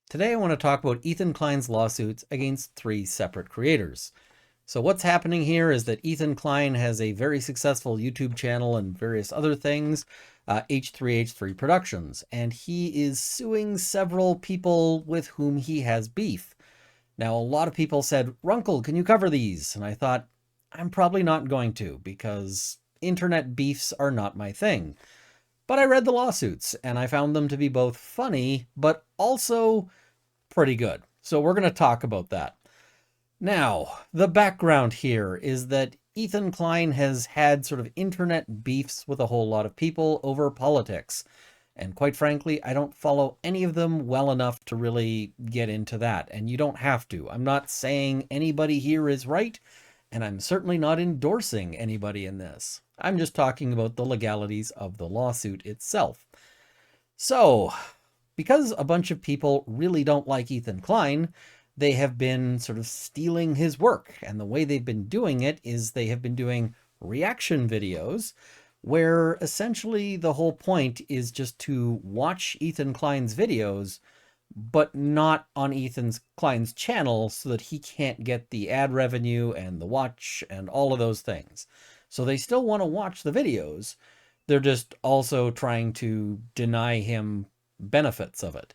Today I want to talk about Ethan Klein's lawsuits against three separate creators. So what's happening here is that Ethan Klein has a very successful YouTube channel and various other things, H3H3 Productions, and he is suing several people with whom he has beef. Now, a lot of people said, Runkle, can you cover these? And I thought, I'm probably not going to, because internet beefs are not my thing. But I read the lawsuits, and I found them to be both funny, but also pretty good. So we're going to talk about that. Now, the background here is that Ethan Klein has had sort of internet beefs with a whole lot of people over politics. And quite frankly, I don't follow any of them well enough to really get into that. And you don't have to. I'm not saying anybody here is right, and I'm certainly not endorsing anybody in this. I'm just talking about the legalities of the lawsuit itself. So, because a bunch of people really don't like Ethan Klein, they have been sort of stealing his work. And the way they've been doing it is they have been doing reaction videos where essentially the whole point is just to watch Ethan Klein's videos, but not on Ethan Klein's channel so that he can't get the ad revenue and the watch and all of those things. So they still want to watch the videos. They're just also trying to deny him benefits of it,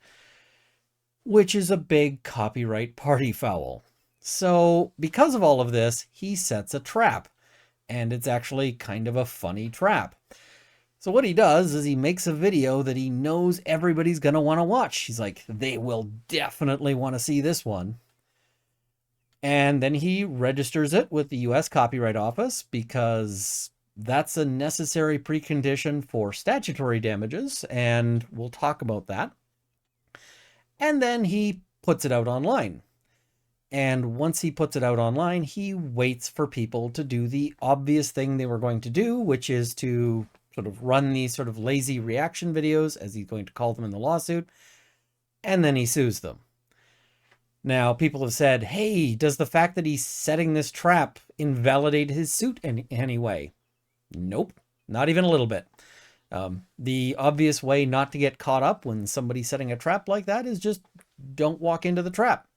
which is a big copyright party foul. So because of all of this, he sets a trap, and it's actually kind of a funny trap. So what he does is he makes a video that he knows everybody's going to want to watch. He's like, they will definitely want to see this one. And then he registers it with the US Copyright Office because that's a necessary precondition for statutory damages, and we'll talk about that. And then he puts it out online. And once he puts it out online, he waits for people to do the obvious thing they were going to do, which is to sort of run these sort of lazy reaction videos, as he's going to call them in the lawsuit, and then he sues them. Now, people have said, hey, does the fact that he's setting this trap invalidate his suit in any way? Nope, not even a little bit. The obvious way not to get caught up when somebody's setting a trap like that is just don't walk into the trap.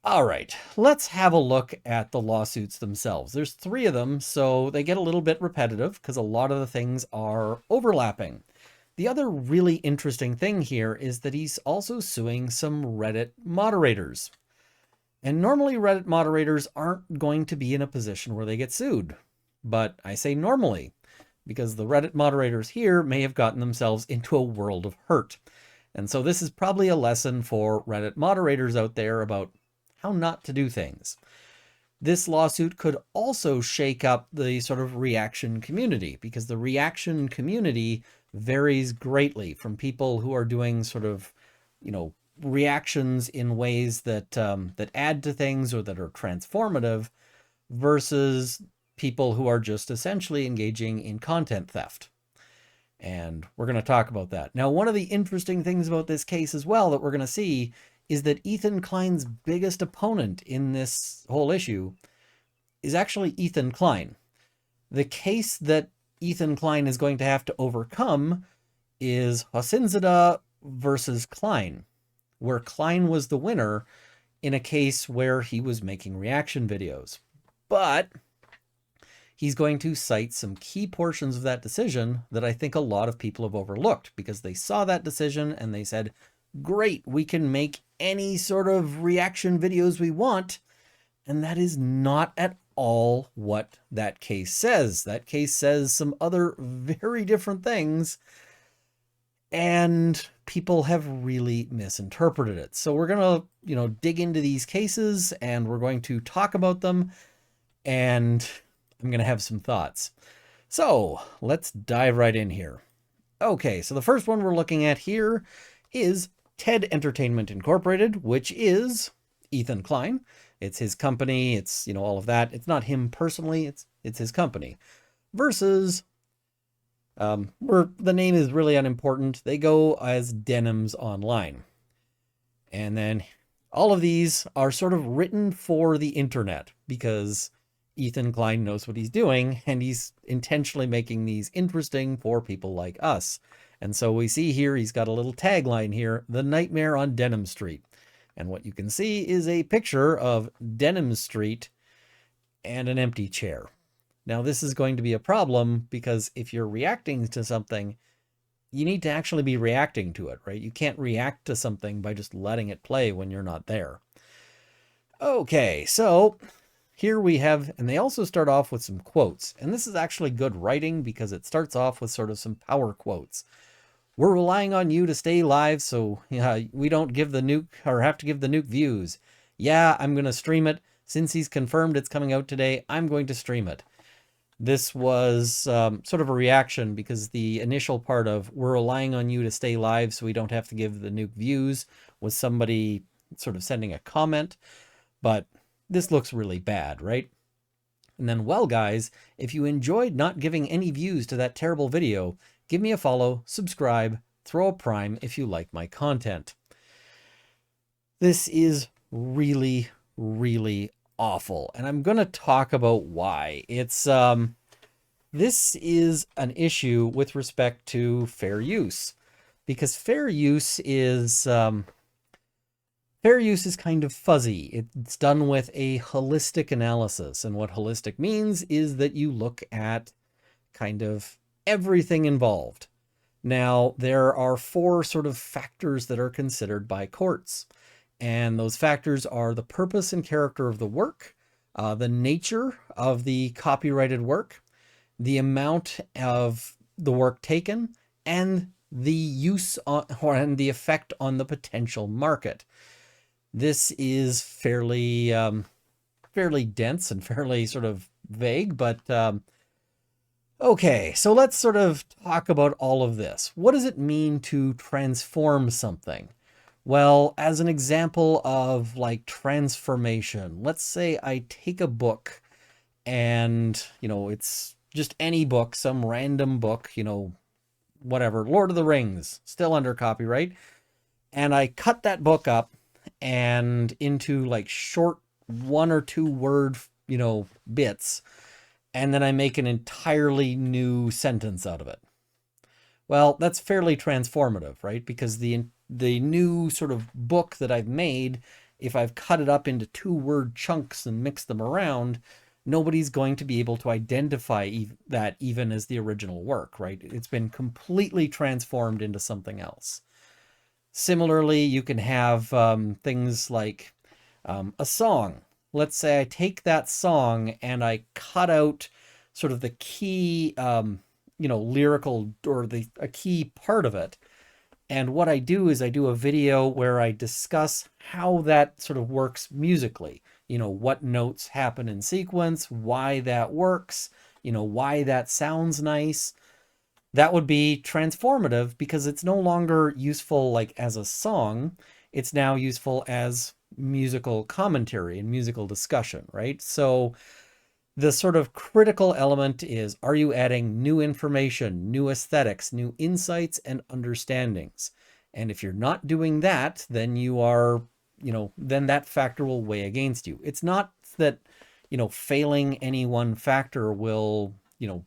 All right, let's have a look at the lawsuits themselves. There's three of them, so they get a little bit repetitive because a lot of the things are overlapping. The other really interesting thing here is that he's also suing some Reddit moderators. And normally Reddit moderators aren't going to be in a position where they get sued. But I say normally, because the Reddit moderators here may have gotten themselves into a world of hurt. And so this is probably a lesson for Reddit moderators out there about how not to do things. This lawsuit could also shake up the sort of reaction community, because the reaction community varies greatly from people who are doing sort of, reactions in ways that that add to things or that are transformative versus people who are just essentially engaging in content theft. And we're going to talk about that. Now, one of the interesting things about this case as well that we're going to see is that Ethan Klein's biggest opponent in this whole issue is actually Ethan Klein. The case that Ethan Klein is going to have to overcome is Hosinzada versus Klein, where Klein was the winner in a case where he was making reaction videos. But he's going to cite some key portions of that decision that I think a lot of people have overlooked, because they saw that decision and they said, great, we can make any sort of reaction videos we want. And that is not at all what that case says. That case says some other very different things, and people have really misinterpreted it. So we're going to, dig into these cases, and we're going to talk about them, and I'm going to have some thoughts. So let's dive right in here. Okay, so the first one we're looking at here is TED Entertainment Incorporated, which is Ethan Klein. It's his company. It's, all of that. It's not him personally. It's his company. Versus, where the name is really unimportant. They go as Denims online. And then all of these are sort of written for the internet because Ethan Klein knows what he's doing, and he's intentionally making these interesting for people like us. And so we see here, he's got a little tagline here, "The Nightmare on Denim Street." And what you can see is a picture of Denim Street and an empty chair. Now, this is going to be a problem because if you're reacting to something, you need to actually be reacting to it, right? You can't react to something by just letting it play when you're not there. Okay, so here we have, and they also start off with some quotes. And this is actually good writing because it starts off with sort of some power quotes. "We're relying on you to stay live, so we don't give the nuke or have to give the nuke views. Yeah, I'm going to stream it. Since he's confirmed it's coming out today, I'm going to stream it." This was sort of a reaction because the initial part of "we're relying on you to stay live so we don't have to give the nuke views" was somebody sort of sending a comment, but this looks really bad, right? And then, "Well, guys, if you enjoyed not giving any views to that terrible video, give me a follow, subscribe, throw a prime if you like my content." This is really, really awful, and I'm going to talk about why. This is an issue with respect to fair use, because fair use is kind of fuzzy. It's done with a holistic analysis, and what holistic means is that you look at kind of everything involved. Now, there are 4 sort of factors that are considered by courts. And those factors are the purpose and character of the work, the nature of the copyrighted work, the amount of the work taken, and the use and the effect on the potential market. This is fairly dense and fairly sort of vague, but okay, so let's sort of talk about all of this. What does it mean to transform something? Well, as an example of like transformation, let's say I take a book and, it's just any book, some random book, whatever, Lord of the Rings, still under copyright. And I cut that book up and into like short 1 or 2 word, bits. And then I make an entirely new sentence out of it. Well, that's fairly transformative, right? Because the new sort of book that I've made, if I've cut it up into 2 word chunks and mixed them around, nobody's going to be able to identify that even as the original work, right? It's been completely transformed into something else. Similarly, you can have things like a song. Let's say I take that song and I cut out sort of the key, lyrical or a key part of it. And what I do is I do a video where I discuss how that sort of works musically. What notes happen in sequence, why that works, why that sounds nice. That would be transformative because it's no longer useful like as a song. It's now useful as musical commentary and musical discussion, right? So the sort of critical element is, are you adding new information, new aesthetics, new insights and understandings? And if you're not doing that, then you are, then that factor will weigh against you. It's not that, failing any one factor will,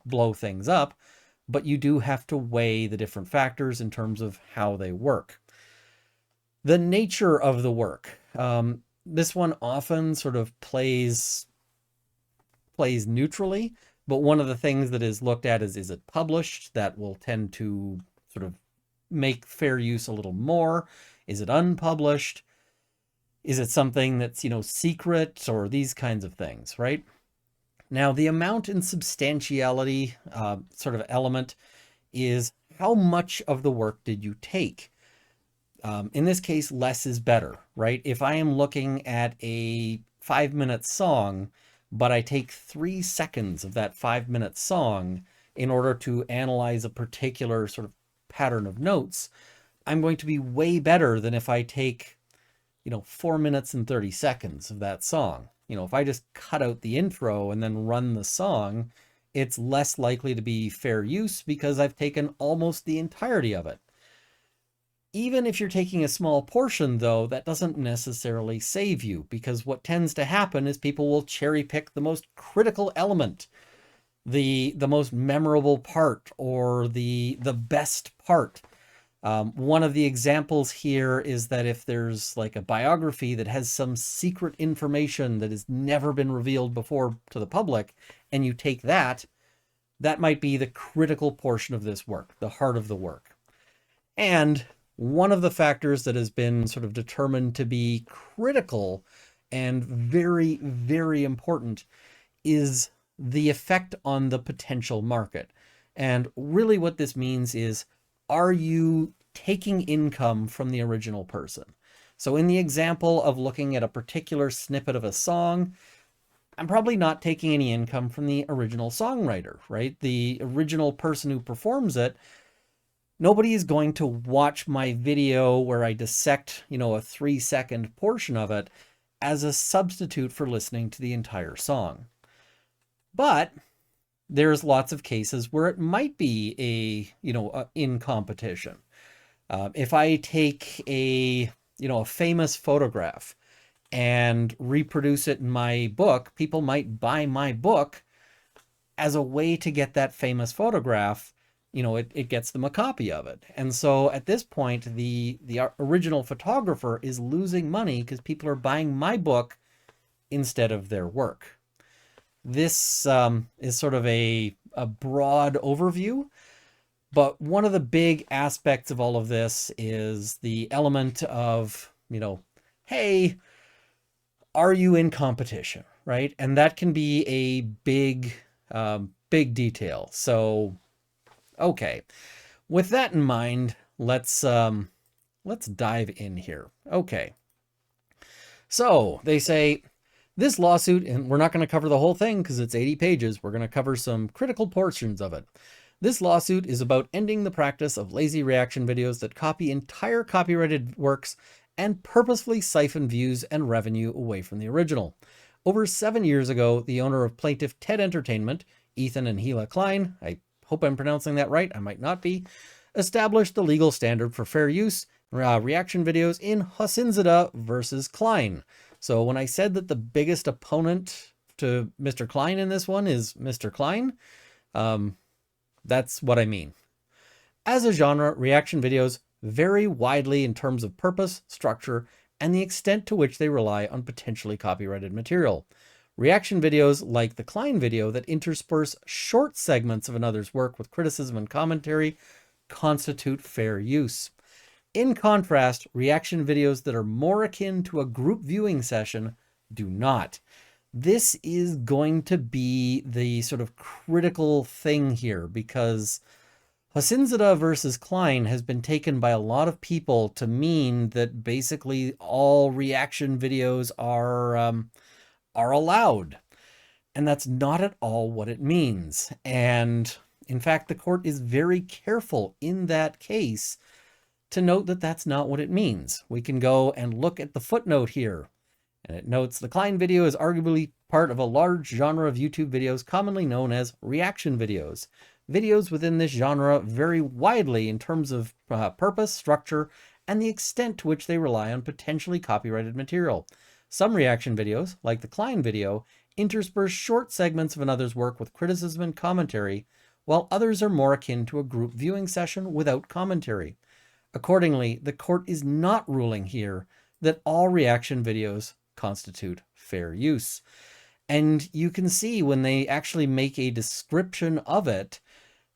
blow things up, but you do have to weigh the different factors in terms of how they work. The nature of the work. This one often sort of plays neutrally, but one of the things that is looked at is it published? That will tend to sort of make fair use a little more. Is it unpublished? Is it something that's, secret, or these kinds of things, right? Now, the amount and substantiality sort of element is how much of the work did you take? In this case, less is better, right? If I am looking at a 5-minute song, but I take 3 seconds of that 5-minute song in order to analyze a particular sort of pattern of notes, I'm going to be way better than if I take, 4 minutes and 30 seconds of that song. If I just cut out the intro and then run the song, it's less likely to be fair use because I've taken almost the entirety of it. Even if you're taking a small portion, though, that doesn't necessarily save you, because what tends to happen is people will cherry pick the most critical element. the most memorable part or the best part. One of the examples here is that if there's like a biography that has some secret information that has never been revealed before to the public, and you take that, that might be the critical portion of this work, the heart of the work. And one of the factors that has been sort of determined to be critical and very, very important is the effect on the potential market. And really what this means is, are you taking income from the original person? So in the example of looking at a particular snippet of a song, I'm probably not taking any income from the original songwriter, right? The original person who performs it. Nobody is going to watch my video where I dissect, a 3-second portion of it as a substitute for listening to the entire song. But there's lots of cases where it might be in competition. If I take a famous photograph and reproduce it in my book, people might buy my book as a way to get that famous photograph. It gets them a copy of it. And so at this point, the original photographer is losing money because people are buying my book instead of their work. This is sort of a broad overview, but one of the big aspects of all of this is the element of, hey, are you in competition, right? And that can be a big detail. So, okay, with that in mind, let's dive in here. Okay, so they say this lawsuit, and we're not going to cover the whole thing because it's 80 pages. We're going to cover some critical portions of it. This lawsuit is about ending the practice of lazy reaction videos that copy entire copyrighted works and purposefully siphon views and revenue away from the original. Over 7 years ago, the owner of Plaintiff Ted Entertainment, Ethan and Hila Klein, I hope I'm pronouncing that right, I might not be, established the legal standard for fair use reaction videos in H3 versus Klein. So when I said that the biggest opponent to Mr. Klein in this one is Mr. Klein, that's what I mean. As a genre, reaction videos vary widely in terms of purpose, structure, and the extent to which they rely on potentially copyrighted material. Reaction videos like the Klein video that intersperse short segments of another's work with criticism and commentary constitute fair use. In contrast, reaction videos that are more akin to a group viewing session do not. This is going to be the sort of critical thing here, because H3 versus Klein has been taken by a lot of people to mean that basically all reaction videos are allowed. And that's not at all what it means. And in fact, the court is very careful in that case to note that that's not what it means. We can go and look at the footnote here. And it notes the Klein video is arguably part of a large genre of YouTube videos commonly known as reaction videos. Videos within this genre vary widely in terms of purpose, structure, and the extent to which they rely on potentially copyrighted material. Some reaction videos, like the Klein video, intersperse short segments of another's work with criticism and commentary, while others are more akin to a group viewing session without commentary. Accordingly, the court is not ruling here that all reaction videos constitute fair use. And you can see when they actually make a description of it,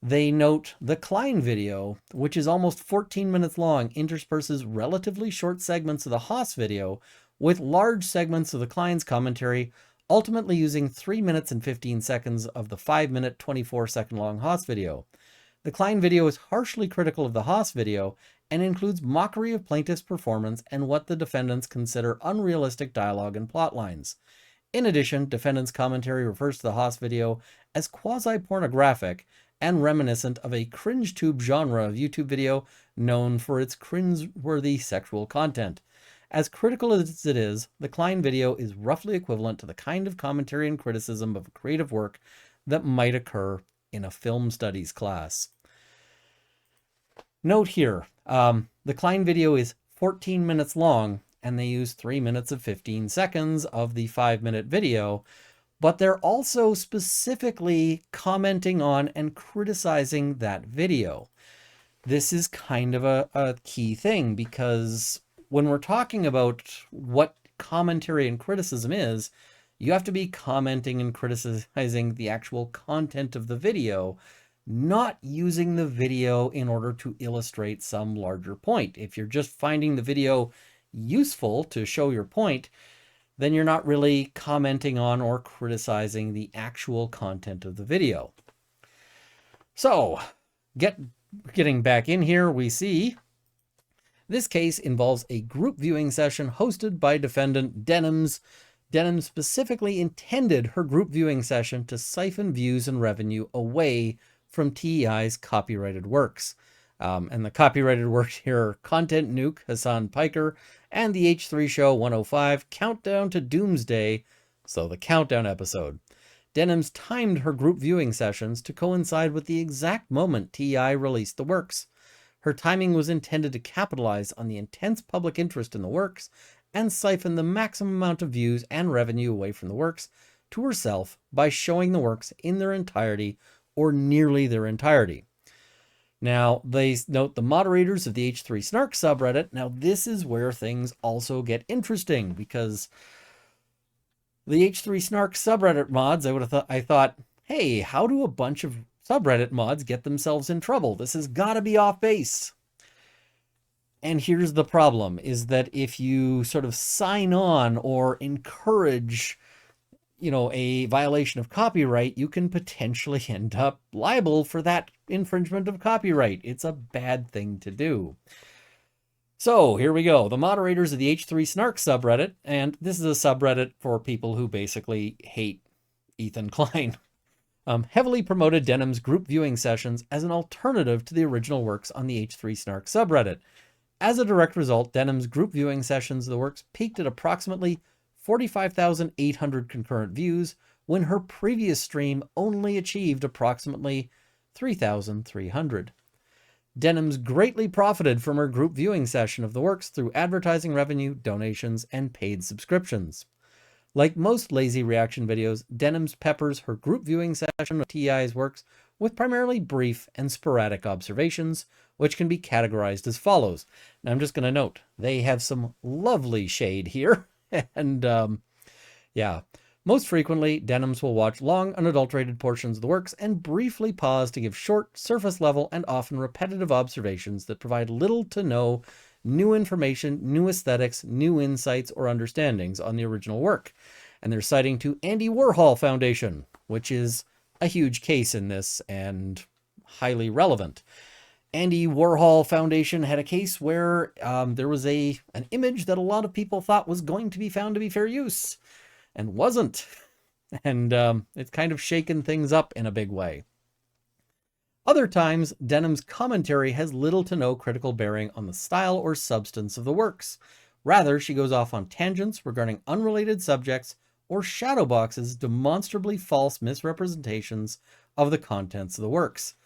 they note the Klein video, which is almost 14 minutes long, intersperses relatively short segments of the Haas video with large segments of the Klein's commentary, ultimately using 3 minutes and 15 seconds of the 5-minute, 24-second long Haas video. The Klein video is harshly critical of the Haas video and includes mockery of plaintiff's performance and what the defendants consider unrealistic dialogue and plot lines. In addition, defendants' commentary refers to the Haas video as quasi-pornographic and reminiscent of a cringe-tube genre of YouTube video known for its cringe-worthy sexual content. As critical as it is, the Klein video is roughly equivalent to the kind of commentary and criticism of creative work that might occur in a film studies class. Note here, the Klein video is 14 minutes long, and they use 3 minutes of 15 seconds of the 5-minute video, but they're also specifically commenting on and criticizing that video. This is kind of a key thing, because when we're talking about what commentary and criticism is, you have to be commenting and criticizing the actual content of the video, not using the video in order to illustrate some larger point. If you're just finding the video useful to show your point, then you're not really commenting on or criticizing the actual content of the video. So, getting back in here, we see this case involves a group viewing session hosted by defendant Denims. Denims specifically intended her group viewing session to siphon views and revenue away from TEI's copyrighted works. And the copyrighted works here are Content Nuke, Hassan Piker, and the H3 Show 105, Countdown to Doomsday, so the Countdown episode. Denims timed her group viewing sessions to coincide with the exact moment TEI released the works. Her timing was intended to capitalize on the intense public interest in the works and siphon the maximum amount of views and revenue away from the works to herself by showing the works in their entirety or nearly their entirety. Now, they note the moderators of the H3 Snark subreddit. Now, this is where things also get interesting, because the H3 Snark subreddit mods, I thought, hey, how do a bunch of subreddit mods get themselves in trouble? This has got to be off base. And here's the problem, is that if you sort of sign on or encourage, a violation of copyright, you can potentially end up liable for that infringement of copyright. It's a bad thing to do. So here we go. The moderators of the H3 Snark subreddit, and this is a subreddit for people who basically hate Ethan Klein, heavily promoted Denims group viewing sessions as an alternative to the original works on the H3 Snark subreddit. As a direct result, Denims group viewing sessions of the works peaked at approximately 45,800 concurrent views, when her previous stream only achieved approximately 3,300. Denims greatly profited from her group viewing session of the works through advertising revenue, donations, and paid subscriptions. Like most lazy reaction videos, Denims peppers her group viewing session of TEI's works with primarily brief and sporadic observations, which can be categorized as follows. Now, I'm just going to note, they have some lovely shade here. And, yeah, most frequently, Denims will watch long, unadulterated portions of the works and briefly pause to give short, surface-level, and often repetitive observations that provide little to no new information, new aesthetics, new insights, or understandings on the original work. And they're citing to Andy Warhol Foundation, which is a huge case in this and highly relevant. Andy Warhol Foundation had a case where there was an image that a lot of people thought was going to be found to be fair use, and wasn't. And it's kind of shaken things up in a big way. Other times, Denim's commentary has little to no critical bearing on the style or substance of the works. Rather, she goes off on tangents regarding unrelated subjects or shadowboxes demonstrably false misrepresentations of the contents of the works.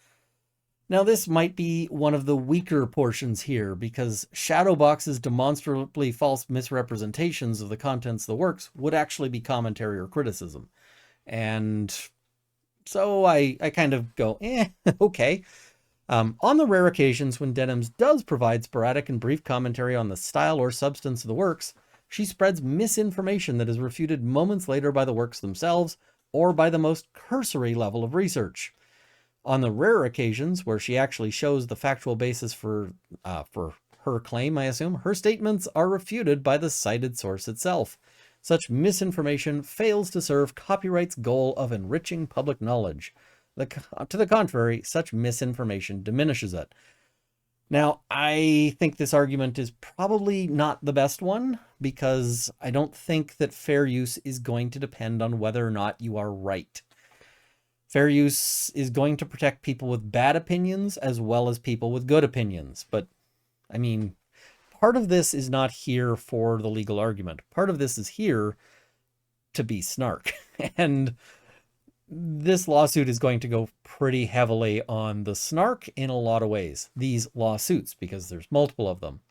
Now, this might be one of the weaker portions here, because shadowboxes demonstrably false misrepresentations of the contents of the works would actually be commentary or criticism. And so I kind of go, okay. On the rare occasions when Denims does provide sporadic and brief commentary on the style or substance of the works, she spreads misinformation that is refuted moments later by the works themselves or by the most cursory level of research. On the rare occasions where she actually shows the factual basis for her claim, I assume, her statements are refuted by the cited source itself. Such misinformation fails to serve copyright's goal of enriching public knowledge. To the contrary, such misinformation diminishes it. Now, I think this argument is probably not the best one, because I don't think that fair use is going to depend on whether or not you are right. Fair use is going to protect people with bad opinions as well as people with good opinions. But, I mean, part of this is not here for the legal argument. Part of this is here to be snark. And this lawsuit is going to go pretty heavily on the snark in a lot of ways. These lawsuits, because there's multiple of them.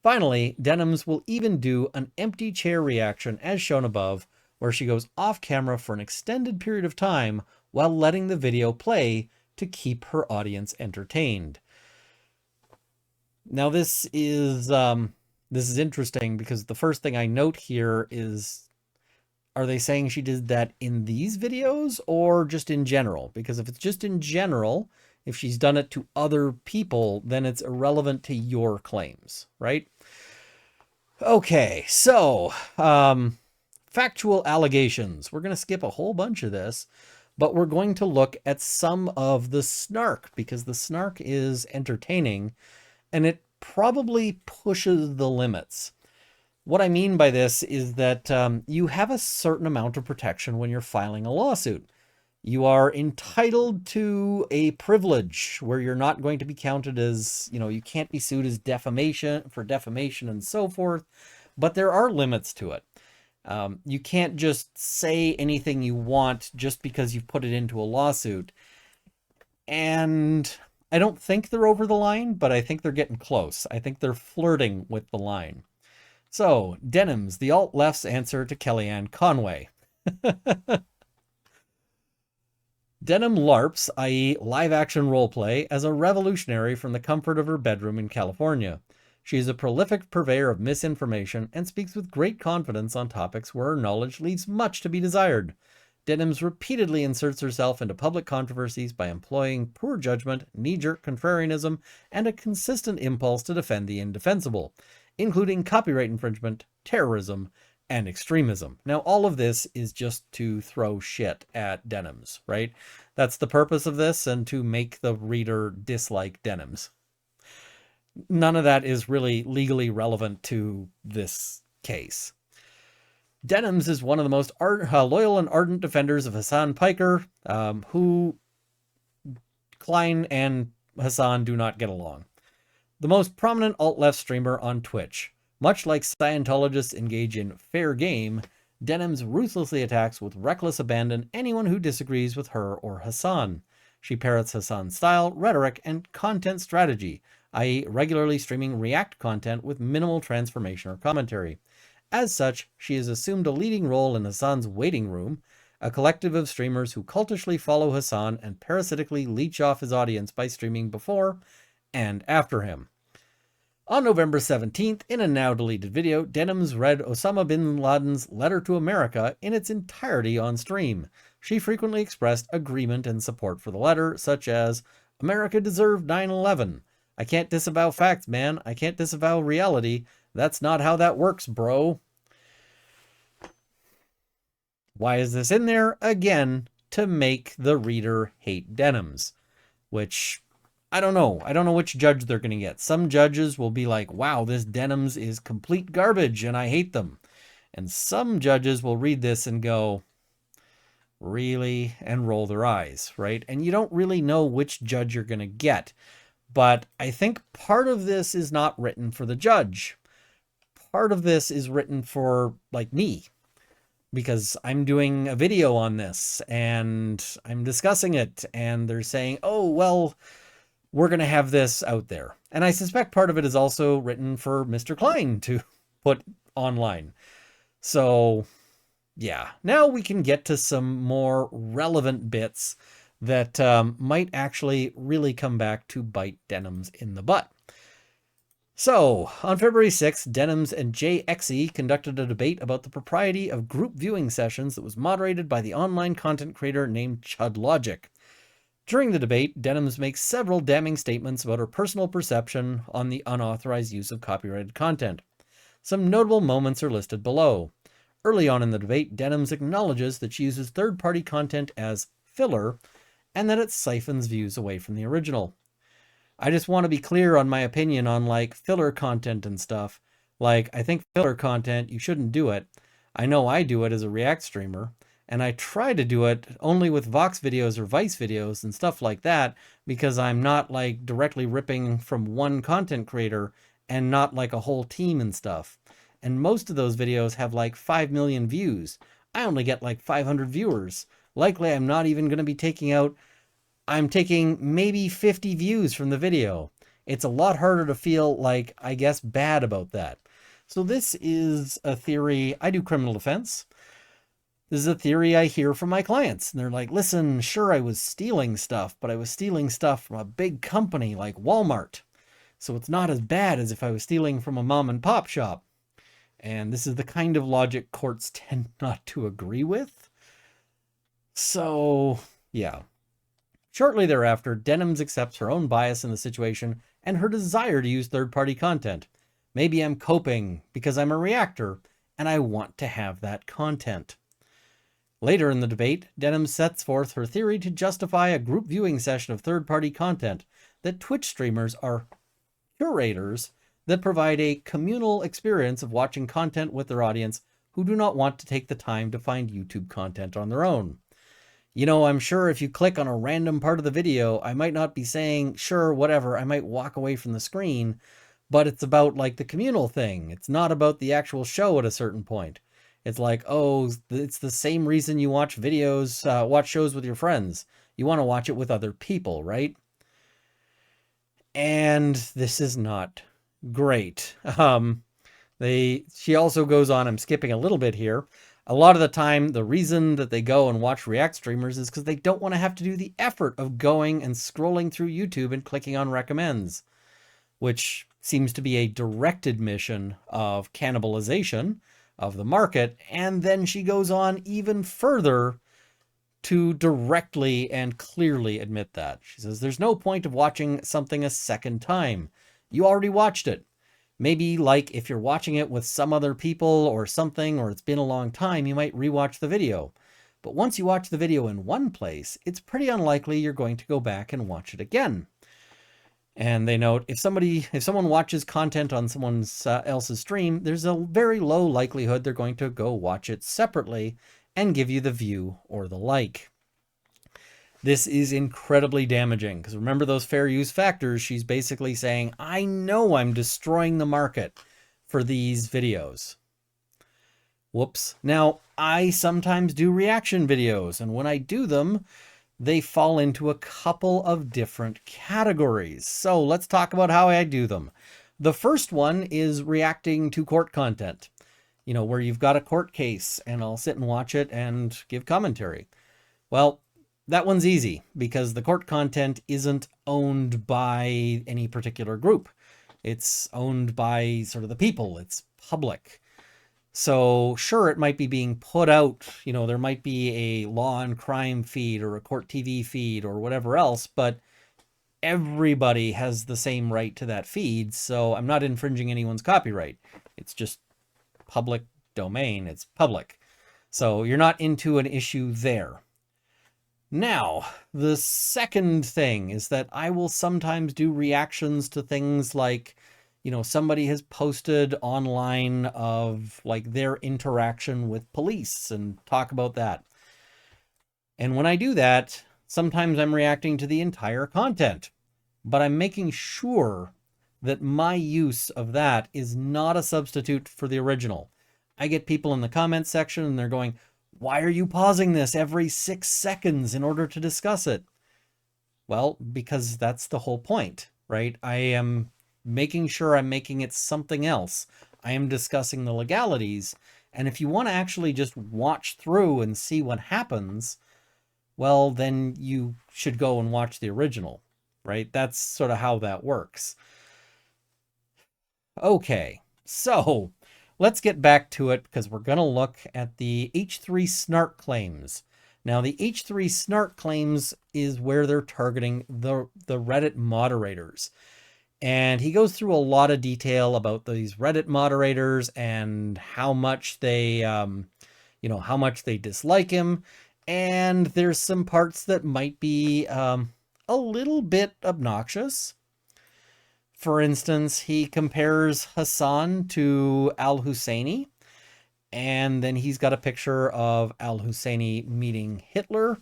Finally, Denims will even do an empty chair reaction as shown above, where she goes off camera for an extended period of time while letting the video play to keep her audience entertained. Now this is interesting because the first thing I note here is, are they saying she did that in these videos or just in general? Because if it's just in general, if she's done it to other people, then it's irrelevant to your claims, right? Okay, so factual allegations. We're going to skip a whole bunch of this, but we're going to look at some of the snark because the snark is entertaining and it probably pushes the limits. What I mean by this is that you have a certain amount of protection when you're filing a lawsuit. You are entitled to a privilege where you're not going to be counted as, you can't be sued as defamation and so forth, but there are limits to it. You can't just say anything you want just because you've put it into a lawsuit. And I don't think they're over the line, but I think they're getting close. I think they're flirting with the line. So, Denims, the alt-left's answer to Kellyanne Conway. Denim LARPs, i.e. live-action roleplay, as a revolutionary from the comfort of her bedroom in California. She is a prolific purveyor of misinformation and speaks with great confidence on topics where her knowledge leaves much to be desired. Denims repeatedly inserts herself into public controversies by employing poor judgment, knee-jerk contrarianism, and a consistent impulse to defend the indefensible, including copyright infringement, terrorism, and extremism. Now, all of this is just to throw shit at Denims, right? That's the purpose of this, and to make the reader dislike Denims. None of that is really legally relevant to this case. Denims is one of the most loyal and ardent defenders of Hassan Piker, who Klein and Hassan do not get along. The most prominent alt-left streamer on Twitch. Much like Scientologists engage in fair game, Denims ruthlessly attacks with reckless abandon anyone who disagrees with her or Hassan. She parrots Hassan's style, rhetoric, and content strategy, i.e. regularly streaming React content with minimal transformation or commentary. As such, she has assumed a leading role in Hassan's waiting room, a collective of streamers who cultishly follow Hassan and parasitically leech off his audience by streaming before and after him. On November 17th, in a now-deleted video, Denims read Osama bin Laden's letter to America in its entirety on stream. She frequently expressed agreement and support for the letter, such as, "America deserved 9/11. I can't disavow facts, man. I can't disavow reality. That's not how that works, bro." Why is this in there? Again, to make the reader hate Denims, which I don't know. I don't know which judge they're going to get. Some judges will be like, wow, this Denims is complete garbage and I hate them. And some judges will read this and go, really? And roll their eyes, right? And you don't really know which judge you're going to get. But I think part of this is not written for the judge. Part of this is written for, like, me. Because I'm doing a video on this and I'm discussing it. And they're saying, oh, well, we're going to have this out there. And I suspect part of it is also written for Mr. Klein to put online. So, yeah. Now we can get to some more relevant bits that might actually really come back to bite Denims in the butt. So, on February 6th, Denims and JXE conducted a debate about the propriety of group viewing sessions that was moderated by the online content creator named ChudLogic. During the debate, Denims makes several damning statements about her personal perception on the unauthorized use of copyrighted content. Some notable moments are listed below. Early on in the debate, Denims acknowledges that she uses third-party content as filler and that it siphons views away from the original. I just want to be clear on my opinion on, like, filler content and stuff. Like, I think filler content, you shouldn't do it. I know I do it as a React streamer. And I try to do it only with Vox videos or Vice videos and stuff like that, because I'm not, like, directly ripping from one content creator and not like a whole team and stuff. And most of those videos have like 5 million views. I only get like 500 viewers. Likely I'm not even going to be taking out, I'm taking maybe 50 views from the video. It's a lot harder to feel like, I guess, bad about that. So this is a theory. I do criminal defense. This is a theory I hear from my clients. And they're like, listen, sure, I was stealing stuff, but I was stealing stuff from a big company like Walmart. So it's not as bad as if I was stealing from a mom and pop shop. And this is the kind of logic courts tend not to agree with. So, yeah. Shortly thereafter, Denims accepts her own bias in the situation and her desire to use third-party content. Maybe I'm coping because I'm a reactor and I want to have that content. Later in the debate, Denims sets forth her theory to justify a group viewing session of third-party content, that Twitch streamers are curators that provide a communal experience of watching content with their audience who do not want to take the time to find YouTube content on their own. You know, I'm sure if you click on a random part of the video, I might not be saying, sure, whatever, I might walk away from the screen, but it's about like the communal thing. It's not about the actual show at a certain point. It's like, oh, it's the same reason you watch videos, watch shows with your friends. You want to watch it with other people, right? And this is not great. She also goes on, I'm skipping a little bit here. A lot of the time, the reason that they go and watch React streamers is because they don't want to have to do the effort of going and scrolling through YouTube and clicking on recommends, which seems to be a direct admission of cannibalization of the market. And then she goes on even further to directly and clearly admit that. She says, there's no point of watching something a second time. You already watched it. Maybe like if you're watching it with some other people or something, or it's been a long time, you might rewatch the video. But once you watch the video in one place, it's pretty unlikely you're going to go back and watch it again. And they note, if someone watches content on someone else's stream, there's a very low likelihood they're going to go watch it separately and give you the view or the like. This is incredibly damaging because remember those fair use factors. She's basically saying, I know I'm destroying the market for these videos. Whoops. Now, I sometimes do reaction videos, and when I do them, they fall into a couple of different categories. So let's talk about how I do them. The first one is reacting to court content, you know, where you've got a court case and I'll sit and watch it and give commentary. Well, that one's easy because the court content isn't owned by any particular group. It's owned by sort of the people. It's public. So sure, it might be being put out, you know, there might be a law and crime feed or a court TV feed or whatever else, but everybody has the same right to that feed. So I'm not infringing anyone's copyright. It's just public domain. It's public. So you're not into an issue there. Now, the second thing is that I will sometimes do reactions to things like, you know, somebody has posted online of like their interaction with police and talk about that. And when I do that, sometimes I'm reacting to the entire content, but I'm making sure that my use of that is not a substitute for the original. I get people in the comments section and they're going, why are you pausing this every 6 seconds in order to discuss it? Well, because that's the whole point, right? I am making sure I'm making it something else. I am discussing the legalities. And if you want to actually just watch through and see what happens, well, then you should go and watch the original, right? That's sort of how that works. Okay, so let's get back to it because we're going to look at the H3 Snark claims. Now, the H3 Snark claims is where they're targeting the Reddit moderators. And he goes through a lot of detail about these Reddit moderators and how much they, you know, how much they dislike him. And there's some parts that might be a little bit obnoxious. For instance, he compares Hassan to al-Husseini, and then he's got a picture of al-Husseini meeting Hitler,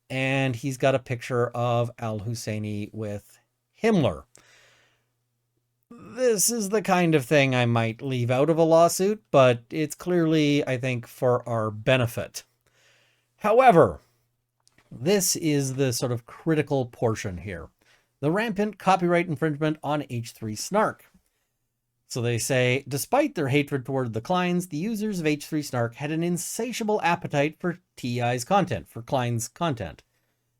and he's got a picture of al-Husseini with Himmler. This is the kind of thing I might leave out of a lawsuit, but it's clearly, I think, for our benefit. However, this is the sort of critical portion here. The rampant copyright infringement on H3 Snark. So they say, despite their hatred toward the Kleins, the users of H3 Snark had an insatiable appetite for TI's content, for Klein's content.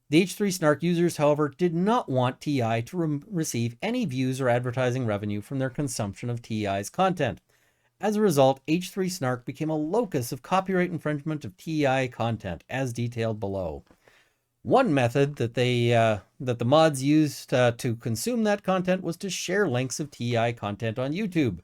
The H3 Snark users, however, did not want TI to receive any views or advertising revenue from their consumption of TI's content. As a result, H3 Snark became a locus of copyright infringement of TI content, as detailed below. One method that the mods used to consume that content was to share links of TI content on YouTube,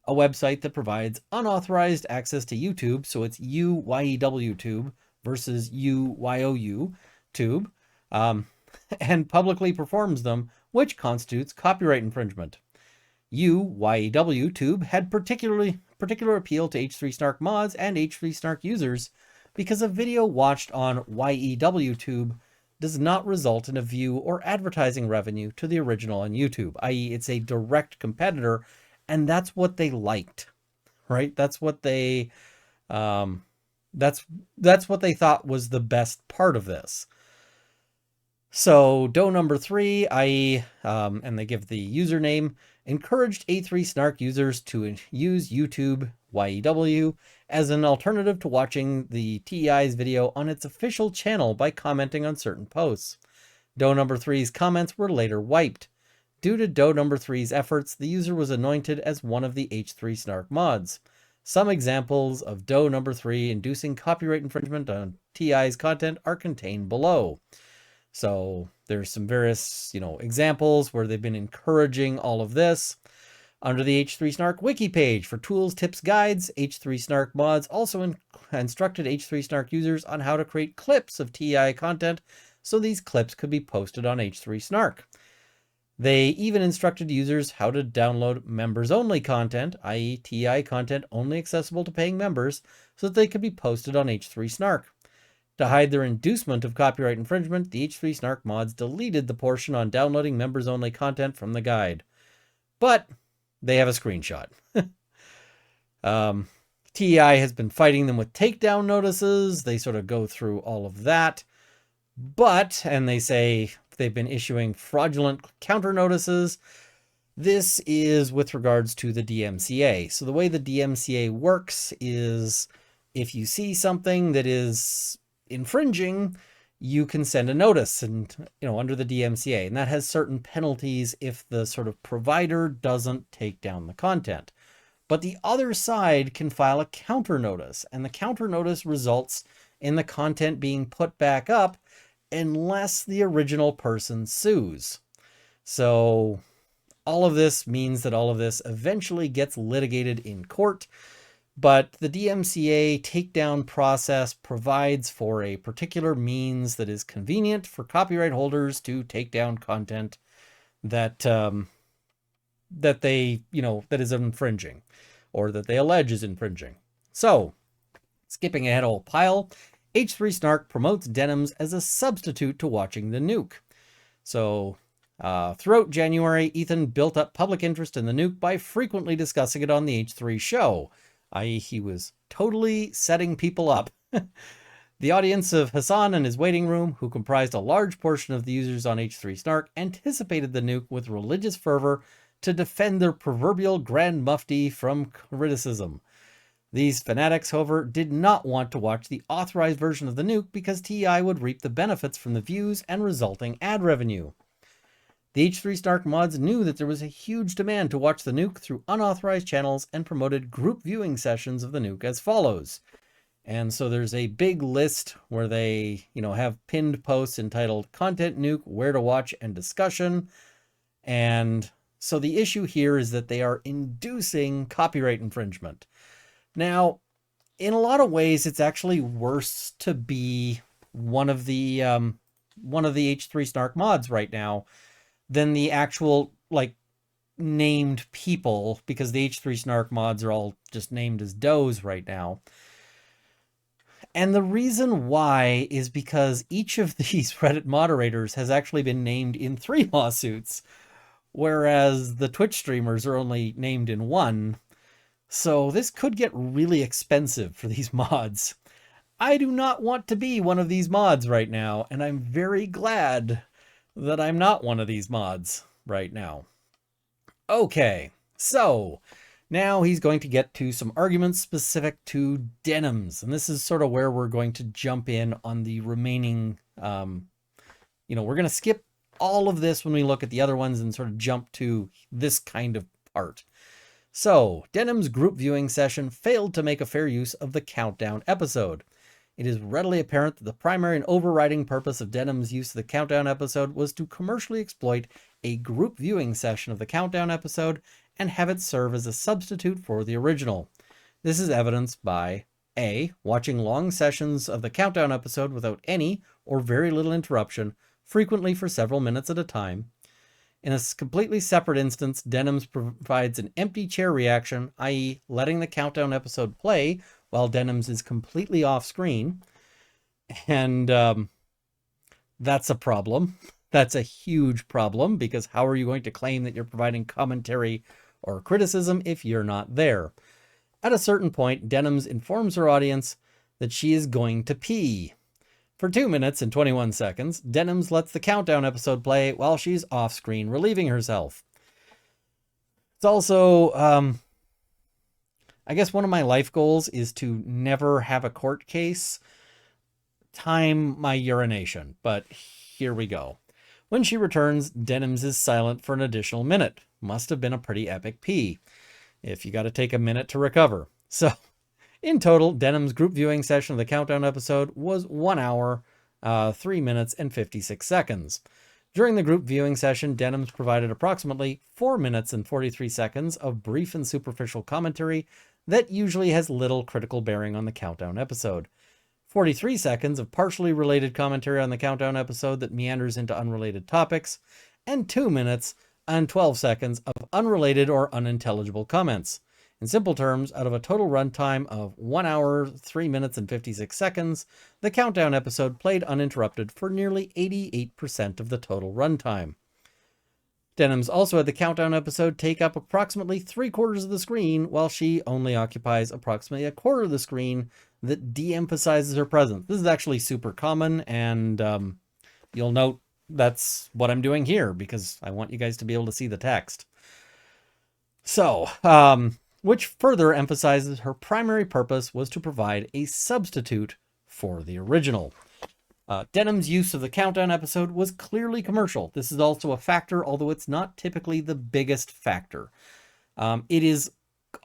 a website that provides unauthorized access to YouTube, so it's UYEW tube versus UYOU tube, and publicly performs them, which constitutes copyright infringement. UYEW tube had particular appeal to H3 Snark mods and H3 Snark users because a video watched on YEW tube does not result in a view or advertising revenue to the original on YouTube, i.e. it's a direct competitor, and that's what they liked, right? That's what they that's what they thought was the best part of this. So Do number 3, i.e., and they give the username, encouraged H3 Snark users to use YouTube YEW as an alternative to watching the TI's video on its official channel by commenting on certain posts. Do number 3's comments were later wiped. Due to Do number 3's efforts, the user was anointed as one of the H3 Snark mods. Some examples of Do number 3 inducing copyright infringement on TI's content are contained below. So there's some various, examples where they've been encouraging all of this. Under the H3 Snark wiki page for tools, tips, guides, H3 Snark mods also instructed H3 Snark users on how to create clips of TI content so these clips could be posted on H3 Snark. They even instructed users how to download members-only content, i.e. TI content only accessible to paying members, so that they could be posted on H3 Snark. To hide their inducement of copyright infringement, the H3 Snark mods deleted the portion on downloading members-only content from the guide. But they have a screenshot. TI has been fighting them with takedown notices. They sort of go through all of that. And they say they've been issuing fraudulent counter notices. This is with regards to the DMCA. So the way the DMCA works is if you see something that is infringing, you can send a notice and under the DMCA, and that has certain penalties if the sort of provider doesn't take down the content. But the other side can file a counter notice, and the counter notice results in the content being put back up unless the original person sues. So all of this means that all of this eventually gets litigated in court. But the DMCA takedown process provides for a particular means that is convenient for copyright holders to take down content that that is infringing, or that they allege is infringing. So, skipping ahead a whole pile, H3 Snark promotes Denims as a substitute to watching the nuke. So, throughout January, Ethan built up public interest in the nuke by frequently discussing it on the H3 show. I.e. he was totally setting people up. The audience of Hassan and his waiting room, who comprised a large portion of the users on H3 Snark, anticipated the nuke with religious fervor to defend their proverbial Grand Mufti from criticism. These fanatics, however, did not want to watch the authorized version of the nuke because TI would reap the benefits from the views and resulting ad revenue. The H3 Snark mods knew that there was a huge demand to watch the nuke through unauthorized channels and promoted group viewing sessions of the nuke as follows. And so there's a big list where they, have pinned posts entitled Content Nuke, Where to Watch, and Discussion. And so the issue here is that they are inducing copyright infringement. Now, in a lot of ways, it's actually worse to be one of the H3 Snark mods right now than the actual, named people, because the H3 Snark mods are all just named as does right now. And the reason why is because each of these Reddit moderators has actually been named in 3 lawsuits, whereas the Twitch streamers are only named in 1. So this could get really expensive for these mods. I do not want to be one of these mods right now, and I'm very glad that I'm not one of these mods right now. Okay, so Now he's going to get to some arguments specific to Denims, and this is sort of where we're going to jump in on the remaining, we're going to skip all of this when we look at the other ones and sort of jump to this kind of part. So, Denims' group viewing session failed to make a fair use of the countdown episode. It is readily apparent that the primary and overriding purpose of Denims' use of the countdown episode was to commercially exploit a group viewing session of the countdown episode and have it serve as a substitute for the original. This is evidenced by A. Watching long sessions of the countdown episode without any or very little interruption, frequently for several minutes at a time. In a completely separate instance, Denims provides an empty chair reaction, i.e. letting the countdown episode play while Denims is completely off screen. And that's a problem. That's a huge problem, because how are you going to claim that you're providing commentary or criticism if you're not there? At a certain point, Denims informs her audience that she is going to pee. For 2 minutes and 21 seconds, Denims lets the countdown episode play while she's off screen relieving herself. It's also, I guess one of my life goals is to never have a court case time my urination, but here we go. When she returns, Denims is silent for an additional minute. Must have been a pretty epic pee, if you got to take a minute to recover. So, in total, Denims' group viewing session of the countdown episode was 1 hour, 3 minutes, and 56 seconds. During the group viewing session, Denims provided approximately 4 minutes and 43 seconds of brief and superficial commentary that usually has little critical bearing on the countdown episode. 43 seconds of partially related commentary on the countdown episode that meanders into unrelated topics, and 2 minutes and 12 seconds of unrelated or unintelligible comments. In simple terms, out of a total runtime of 1 hour, 3 minutes, and 56 seconds, the countdown episode played uninterrupted for nearly 88% of the total runtime. Denims also had the countdown episode take up approximately 3/4 of the screen, while she only occupies approximately 1/4 of the screen that de-emphasizes her presence. This is actually super common, and you'll note that's what I'm doing here, because I want you guys to be able to see the text. So, which further emphasizes her primary purpose was to provide a substitute for the original. Denims' use of the countdown episode was clearly commercial. This is also a factor, although it's not typically the biggest factor. It is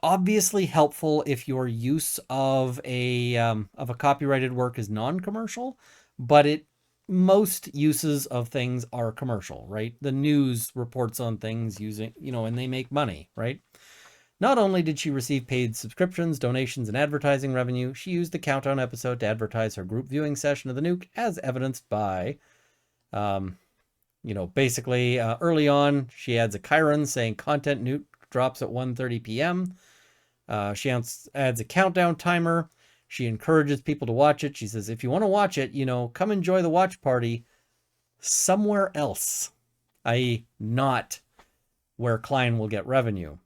obviously helpful if your use of a copyrighted work is non-commercial, but most uses of things are commercial, right? The news reports on things using, and they make money, right? Not only did she receive paid subscriptions, donations, and advertising revenue, she used the countdown episode to advertise her group viewing session of the nuke, as evidenced by, basically early on, she adds a Chiron saying content nuke drops at 1:30 p.m. She adds a countdown timer. She encourages people to watch it. She says, if you want to watch it, come enjoy the watch party somewhere else, i.e. not where Klein will get revenue.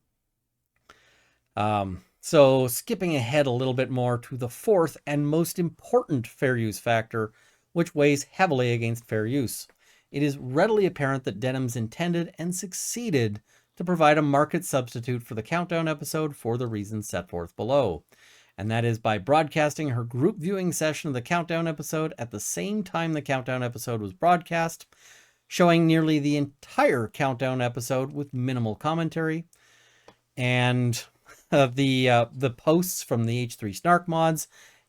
So skipping ahead a little bit more to the fourth and most important fair use factor, which weighs heavily against fair use. It is readily apparent that Denims intended and succeeded to provide a market substitute for the countdown episode for the reasons set forth below. And that is by broadcasting her group viewing session of the countdown episode at the same time the countdown episode was broadcast, showing nearly the entire countdown episode with minimal commentary. And the posts from the H3 Snark mods,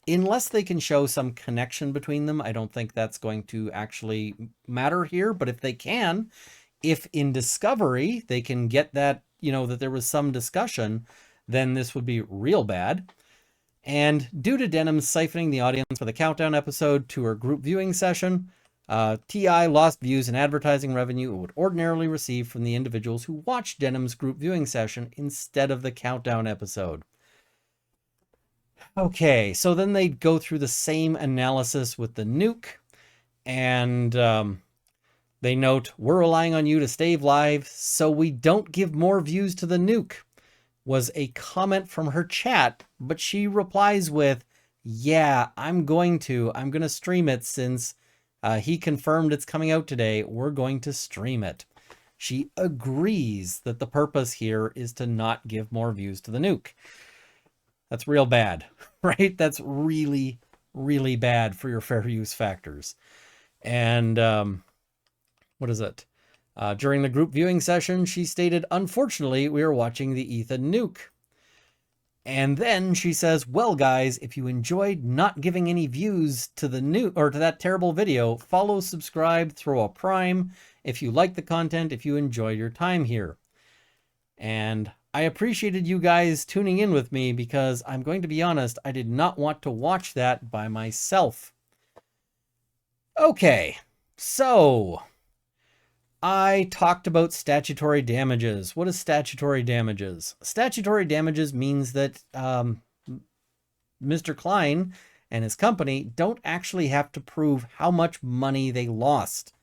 unless they can show some connection between them, I don't think that's going to actually matter here. But if they can, if in discovery they can get that, that there was some discussion, then this would be real bad. And due to Denims siphoning the audience for the countdown episode to her group viewing session, TI lost views and advertising revenue it would ordinarily receive from the individuals who watched Denims' group viewing session instead of the countdown episode. Okay, so then they go through the same analysis with the nuke, and they note, we're relying on you to stay live so we don't give more views to the nuke, was a comment from her chat, but she replies with, yeah, I'm going to stream it since he confirmed it's coming out today. We're going to stream it. She agrees that the purpose here is to not give more views to the nuke. That's real bad, right? That's really, really bad for your fair use factors. And what is it? During the group viewing session, she stated, "Unfortunately, we are watching the Ethan nuke." And then she says, "Well, guys, if you enjoyed not giving any views to the nuke or to that terrible video, follow, subscribe, throw a prime if you like the content, if you enjoy your time here." And I appreciated you guys tuning in with me because I'm going to be honest, I did not want to watch that by myself. Okay, so I talked about statutory damages. What is statutory damages? Statutory damages means that Mr. Klein and his company don't actually have to prove how much money they lost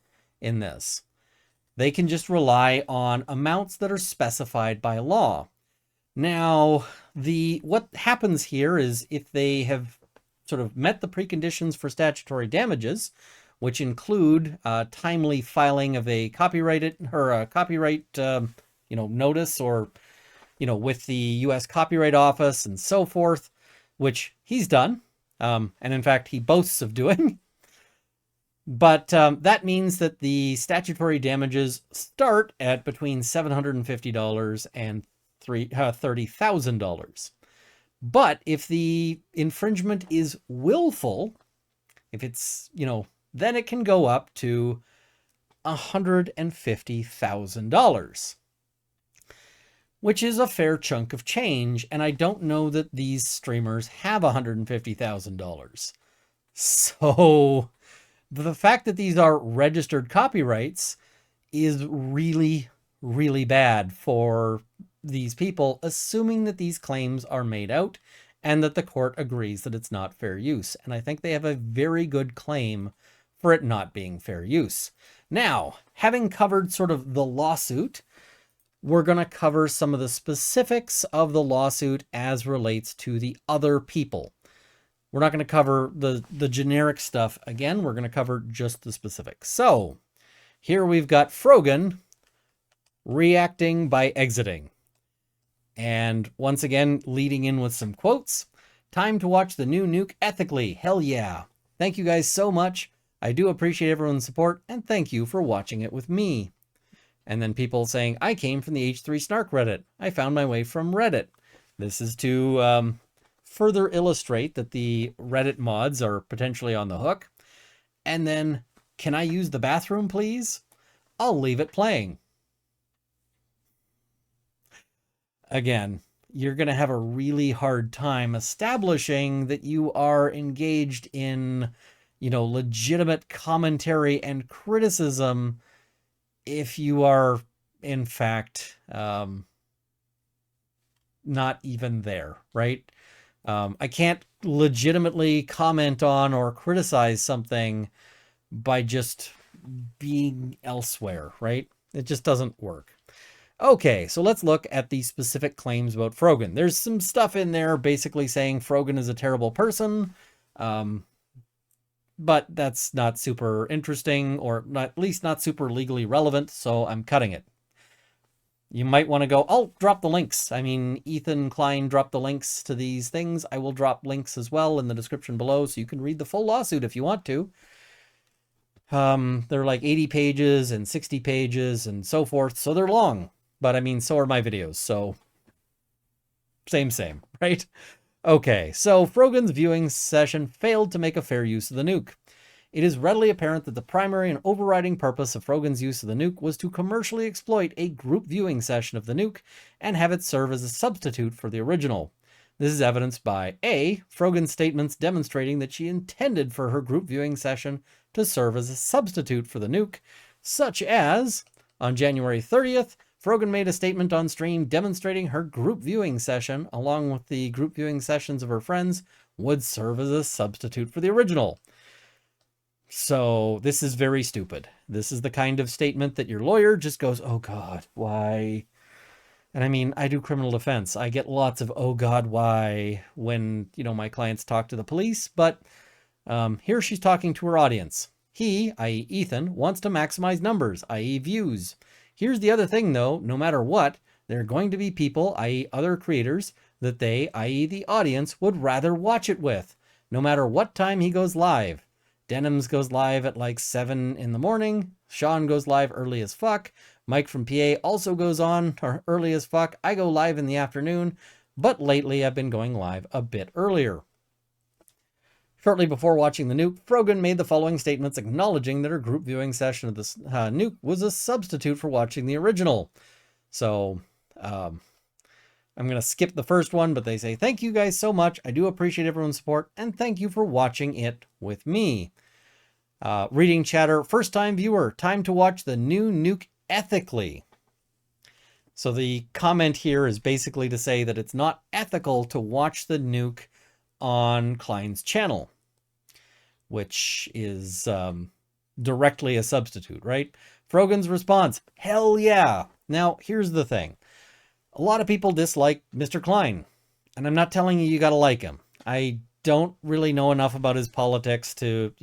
in this. They can just rely on amounts that are specified by law. Now, what happens here is if they have sort of met the preconditions for statutory damages, which include timely filing of a copyright notice, or with the U.S. Copyright Office and so forth, which he's done, and in fact he boasts of doing. But that means that the statutory damages start at between $750 and $30,000. But if the infringement is willful, if it's, then it can go up to $150,000, which is a fair chunk of change. And I don't know that these streamers have $150,000. So the fact that these are registered copyrights is really, really bad for these people, assuming that these claims are made out and that the court agrees that it's not fair use. And I think they have a very good claim for it not being fair use. Now, having covered sort of the lawsuit, we're going to cover some of the specifics of the lawsuit as relates to the other people. We're not going to cover the generic stuff again. We're going to cover just the specifics. So here we've got Frogan reacting by exiting. And once again, leading in with some quotes. "Time to watch the new nuke ethically. Hell yeah. Thank you guys so much. I do appreciate everyone's support, and thank you for watching it with me." And then people saying, "I came from the H3 Snark Reddit. I found my way from Reddit." This is to further illustrate that the Reddit mods are potentially on the hook. And then, "Can I use the bathroom, please? I'll leave it playing." Again, you're going to have a really hard time establishing that you are engaged in, legitimate commentary and criticism if you are, in fact, not even there, right? I can't legitimately comment on or criticize something by just being elsewhere, right? It just doesn't work. Okay, so let's look at the specific claims about Frogan. There's some stuff in there basically saying Frogan is a terrible person, but that's not super interesting, or at least not super legally relevant, so I'm cutting it. You might want to go, I'll drop the links. I mean, Ethan Klein dropped the links to these things. I will drop links as well in the description below, so you can read the full lawsuit if you want to. They're like 80 pages and 60 pages and so forth, so they're long. But I mean, so are my videos, so same, right? Okay, so Frogan's viewing session failed to make a fair use of the nuke. It is readily apparent that the primary and overriding purpose of Frogan's use of the nuke was to commercially exploit a group viewing session of the nuke and have it serve as a substitute for the original. This is evidenced by A, Frogan's statements demonstrating that she intended for her group viewing session to serve as a substitute for the nuke, such as, on January 30th, Frogan made a statement on stream demonstrating her group viewing session, along with the group viewing sessions of her friends, would serve as a substitute for the original. So this is very stupid. This is the kind of statement that your lawyer just goes, "Oh God, why?" And I mean, I do criminal defense. I get lots of "oh God, why?" when, my clients talk to the police, but here she's talking to her audience. He, i.e. Ethan, wants to maximize numbers, i.e. views. Here's the other thing, though. No matter what, there are going to be people, i.e. other creators, that they, i.e. the audience, would rather watch it with, no matter what time he goes live. Denims goes live at like 7 in the morning. Sean goes live early as fuck. Mike from PA also goes on early as fuck. I go live in the afternoon, but lately I've been going live a bit earlier. Shortly before watching the nuke, Frogan made the following statements acknowledging that her group viewing session of the nuke was a substitute for watching the original. So, I'm going to skip the first one, but they say, thank you guys so much. I do appreciate everyone's support, and thank you for watching it with me. Reading chatter, first time viewer, time to watch the new nuke ethically. So the comment here is basically to say that it's not ethical to watch the nuke on Klein's channel, which is directly a substitute, right? Frogan's response, hell yeah. Now, here's the thing. A lot of people dislike Mr. Klein, and I'm not telling you got to like him. I don't really know enough about his politics to,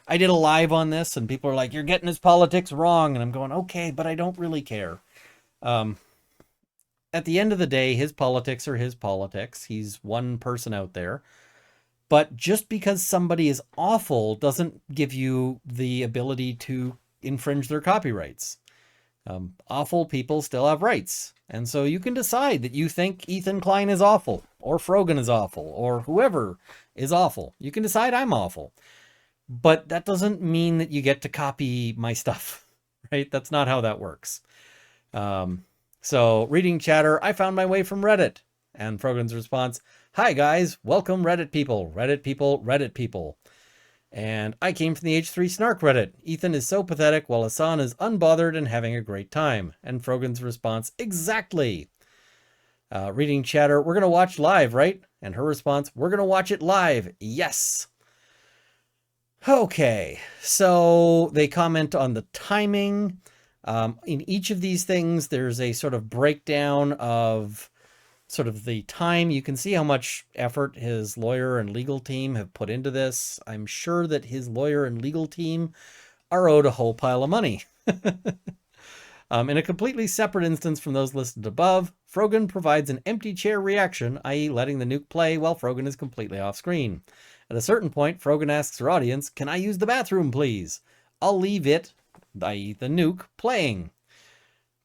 I did a live on this, and people are like, you're getting his politics wrong, and I'm going, okay, but I don't really care. At the end of the day, his politics are his politics. He's one person out there. But just because somebody is awful doesn't give you the ability to infringe their copyrights. Awful people still have rights. And so you can decide that you think Ethan Klein is awful, or Frogan is awful, or whoever is awful. You can decide I'm awful. But that doesn't mean that you get to copy my stuff, right? That's not how that works. So reading chatter, I found my way from Reddit. And Frogan's response, hi guys, welcome Reddit people, Reddit people, Reddit people. And I came from the H3 Snark Reddit. Ethan is so pathetic while Hassan is unbothered and having a great time. And Frogan's response, exactly. Reading chatter, we're going to watch live, right? And her response, we're going to watch it live. Yes. Okay, so they comment on the timing. In each of these things, there's a sort of breakdown of sort of the time. You can see how much effort his lawyer and legal team have put into this. I'm sure that his lawyer and legal team are owed a whole pile of money. In a completely separate instance from those listed above, Frogan provides an empty chair reaction, i.e. letting the nuke play while Frogan is completely off screen. At a certain point, Frogan asks her audience, can I use the bathroom, please? I'll leave it, i.e. the nuke, playing.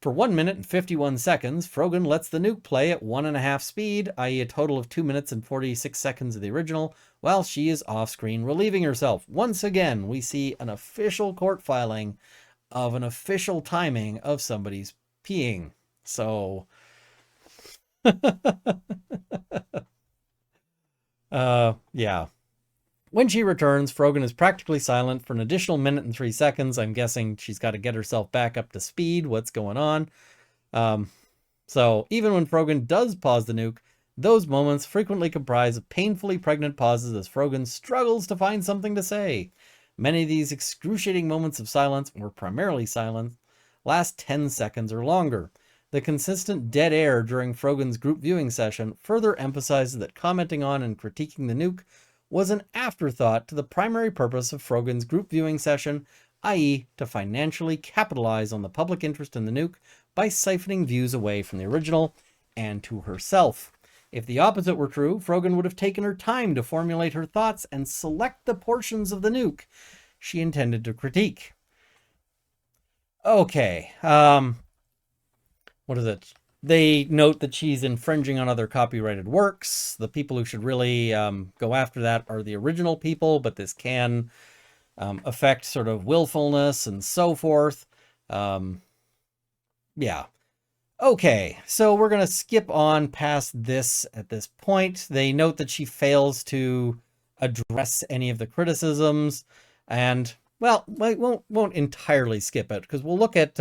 For 1 minute and 51 seconds, Frogan lets the nuke play at 1.5 speed, i.e. a total of 2 minutes and 46 seconds of the original, while she is off-screen relieving herself. Once again, we see an official court filing of an official timing of somebody's peeing. So, yeah. When she returns, Frogan is practically silent for an additional 1 minute and 3 seconds. I'm guessing she's got to get herself back up to speed. What's going on? So even when Frogan does pause the nuke, those moments frequently comprise of painfully pregnant pauses as Frogan struggles to find something to say. Many of these excruciating moments of silence, or primarily silence, last 10 seconds or longer. The consistent dead air during Frogan's group viewing session further emphasizes that commenting on and critiquing the nuke was an afterthought to the primary purpose of Frogan's group viewing session, i.e. to financially capitalize on the public interest in the nuke by siphoning views away from the original and to herself. If the opposite were true, Frogan would have taken her time to formulate her thoughts and select the portions of the nuke she intended to critique. Okay, what is it? They note that she's infringing on other copyrighted works. The people who should really go after that are the original people, but this can affect sort of willfulness and so forth. Yeah. Okay, so we're going to skip on past this at this point. They note that she fails to address any of the criticisms. And, well, we won't entirely skip it, because we'll look at...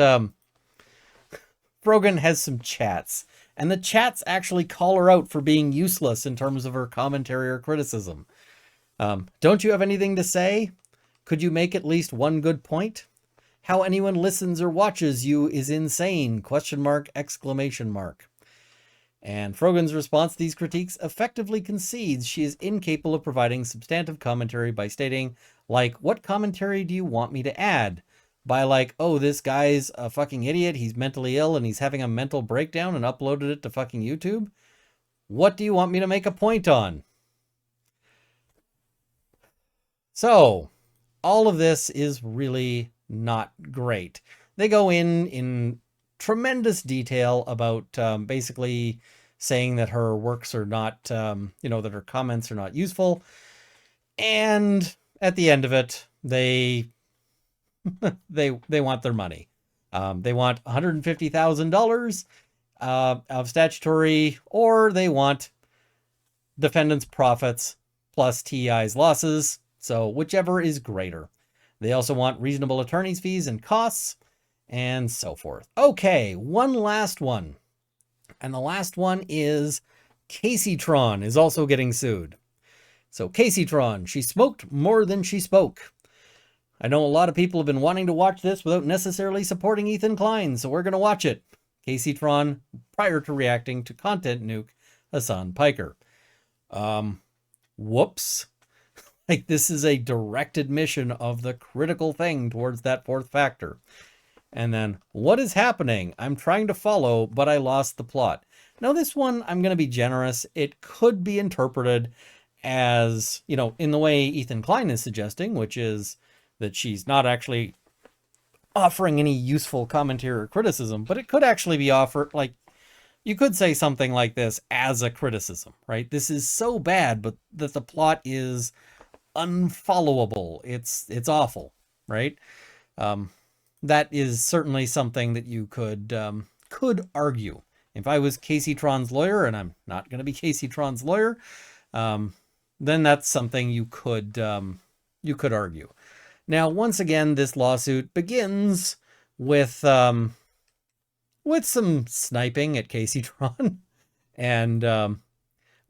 Frogan has some chats, and the chats actually call her out for being useless in terms of her commentary or criticism. Don't you have anything to say? Could you make at least one good point? How anyone listens or watches you is insane, question mark, exclamation mark. And Frogan's response to these critiques effectively concedes she is incapable of providing substantive commentary by stating, like, what commentary do you want me to add? by like, oh, this guy's a fucking idiot, he's mentally ill, and he's having a mental breakdown, and uploaded it to fucking YouTube. What do you want me to make a point on? So, all of this is really not great. They go in tremendous detail about basically saying that her works are not, that her comments are not useful. And at the end of it, they want their money. They want $150,000 of statutory, or they want defendants' profits plus TEI's losses. So whichever is greater. They also want reasonable attorney's fees and costs, and so forth. Okay, one last one. And the last one is Caseytron is also getting sued. So Caseytron, she smoked more than she spoke. I know a lot of people have been wanting to watch this without necessarily supporting Ethan Klein, so we're going to watch it. Caseytron, prior to reacting to content nuke Hassan Piker. Whoops. Like, this is a direct admission of the critical thing towards that fourth factor. And then, what is happening? I'm trying to follow, but I lost the plot. Now, this one, I'm going to be generous. It could be interpreted as, in the way Ethan Klein is suggesting, which is that she's not actually offering any useful commentary or criticism, but it could actually be offered, like, you could say something like this as a criticism, right? This is so bad, but that the plot is unfollowable. It's awful, right? That is certainly something that you could argue. If I was Caseytron's lawyer, and I'm not going to be Caseytron's lawyer, then that's something you could argue. Now, once again, this lawsuit begins with some sniping at Caseytron, and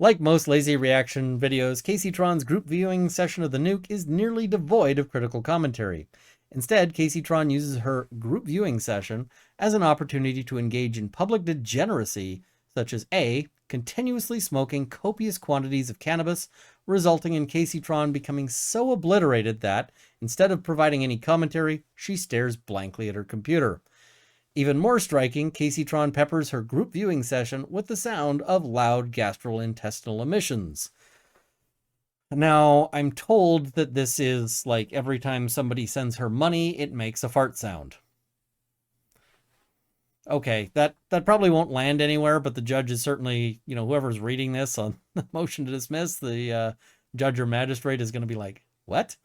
like most lazy reaction videos, Caseytron's group viewing session of the nuke is nearly devoid of critical commentary. Instead, Caseytron uses her group viewing session as an opportunity to engage in public degeneracy, such as A, continuously smoking copious quantities of cannabis, resulting in Caseytron becoming so obliterated that, instead of providing any commentary, she stares blankly at her computer. Even more striking, Caseytron peppers her group viewing session with the sound of loud gastrointestinal emissions. Now, I'm told that this is like every time somebody sends her money, it makes a fart sound. Okay, that probably won't land anywhere, but the judge is certainly, whoever's reading this on the motion to dismiss, the judge or magistrate is going to be like, what?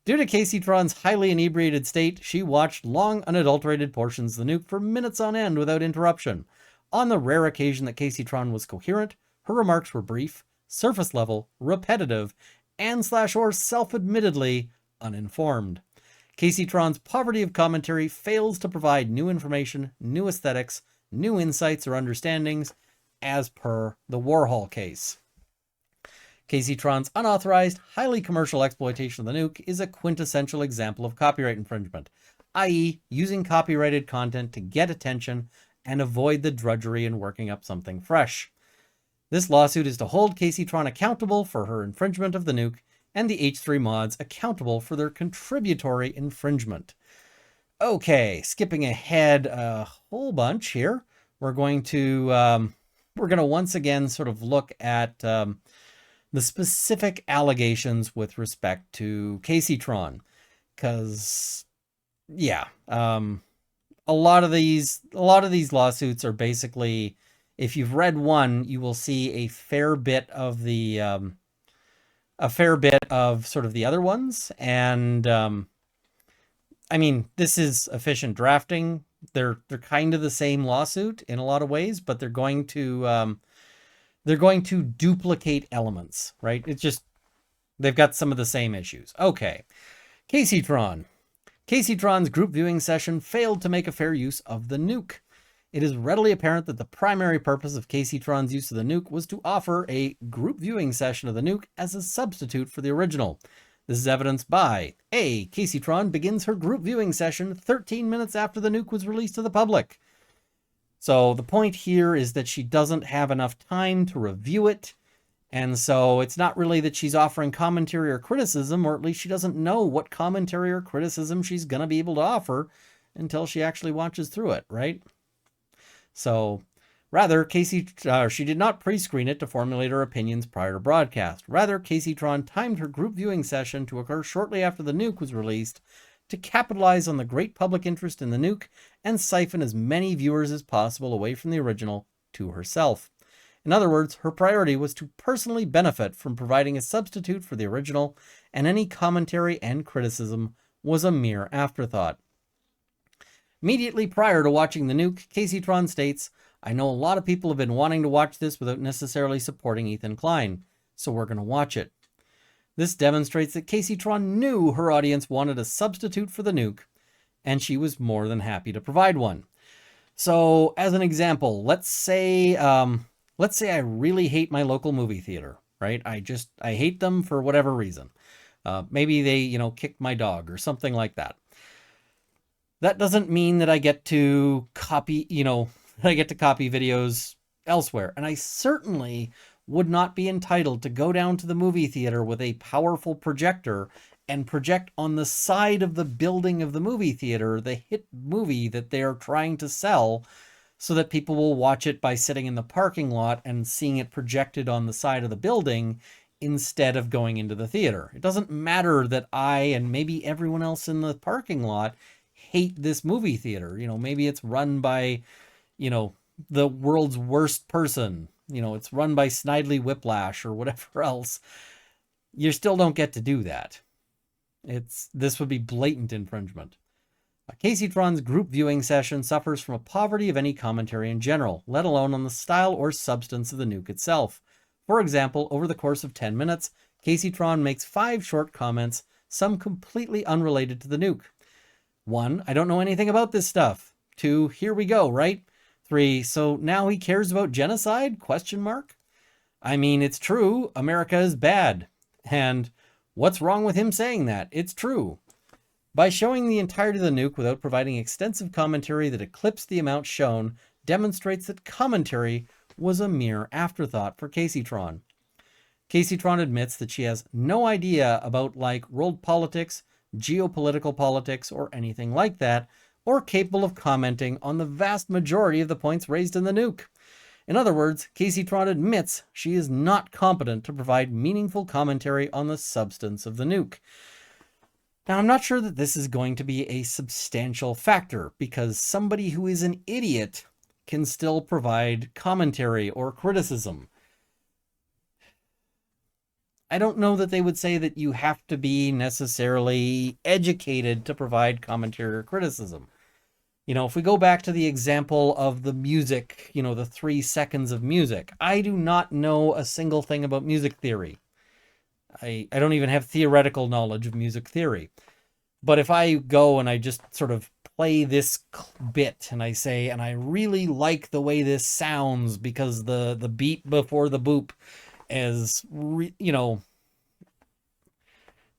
Due to Caseytron's highly inebriated state, she watched long, unadulterated portions of the nuke for minutes on end without interruption. On the rare occasion that Caseytron was coherent, her remarks were brief, surface level, repetitive, and/or self-admittedly uninformed. Caseytron's poverty of commentary fails to provide new information, new aesthetics, new insights or understandings, as per the Warhol case. Caseytron's unauthorized, highly commercial exploitation of the nuke is a quintessential example of copyright infringement, i.e. using copyrighted content to get attention and avoid the drudgery in working up something fresh. This lawsuit is to hold Caseytron accountable for her infringement of the nuke and the H3 mods accountable for their contributory infringement. Okay, skipping ahead a whole bunch here, we're going to once again sort of look at the specific allegations with respect to Caseytron, because a lot of these lawsuits are basically, if you've read one, you will see a fair bit of sort of the other ones. And I mean, this is efficient drafting. They're kind of the same lawsuit in a lot of ways, but they're going to duplicate elements, right? It's just, they've got some of the same issues. Okay. Caseytron. Caseytron's group viewing session failed to make a fair use of the nuke. It is readily apparent that the primary purpose of Caseytron's use of the nuke was to offer a group viewing session of the nuke as a substitute for the original. This is evidenced by A. Caseytron begins her group viewing session 13 minutes after the nuke was released to the public. So the point here is that she doesn't have enough time to review it, And so it's not really that she's offering commentary or criticism, or at least she doesn't know what commentary or criticism she's going to be able to offer until she actually watches through it, right? So rather, she did not pre-screen it to formulate her opinions prior to broadcast. Rather, Caseytron timed her group viewing session to occur shortly after the nuke was released to capitalize on the great public interest in the nuke and siphon as many viewers as possible away from the original to herself. In other words, her priority was to personally benefit from providing a substitute for the original, and any commentary and criticism was a mere afterthought. Immediately prior to watching the nuke, Caseytron states, "I know a lot of people have been wanting to watch this without necessarily supporting Ethan Klein, so we're going to watch it." This demonstrates that Caseytron knew her audience wanted a substitute for the nuke, and she was more than happy to provide one. So, as an example, let's say I really hate my local movie theater, right? I hate them for whatever reason. Maybe they, kicked my dog or something like that. That doesn't mean that I get to copy, videos elsewhere. And I certainly would not be entitled to go down to the movie theater with a powerful projector and project on the side of the building of the movie theater the hit movie that they are trying to sell, so that people will watch it by sitting in the parking lot and seeing it projected on the side of the building instead of going into the theater. It doesn't matter that I and maybe everyone else in the parking lot hate this movie theater. Maybe it's run by, the world's worst person. It's run by Snidely Whiplash or whatever else. You still don't get to do that. This would be blatant infringement. Caseytron's group viewing session suffers from a poverty of any commentary in general, let alone on the style or substance of the nuke itself. For example, over the course of 10 minutes, Caseytron makes 5 short comments, some completely unrelated to the nuke. 1, I don't know anything about this stuff. 2, here we go, right? 3, so now he cares about genocide? ? I mean, it's true, America is bad. And what's wrong with him saying that? It's true. By showing the entirety of the nuke without providing extensive commentary that eclipsed the amount shown demonstrates that commentary was a mere afterthought for Caseytron. Caseytron admits that she has no idea about world politics, geopolitical politics, or anything like that, or capable of commenting on the vast majority of the points raised in the nuke. In other words, Caseytron admits she is not competent to provide meaningful commentary on the substance of the nuke. Now, I'm not sure that this is going to be a substantial factor, because somebody who is an idiot can still provide commentary or criticism. I don't know that they would say that you have to be necessarily educated to provide commentary or criticism. If we go back to the example of the music, the 3 seconds of music, I do not know a single thing about music theory. I don't even have theoretical knowledge of music theory. But if I go and I just sort of play this bit and I say, and I really like the way this sounds because the beat before the boop is,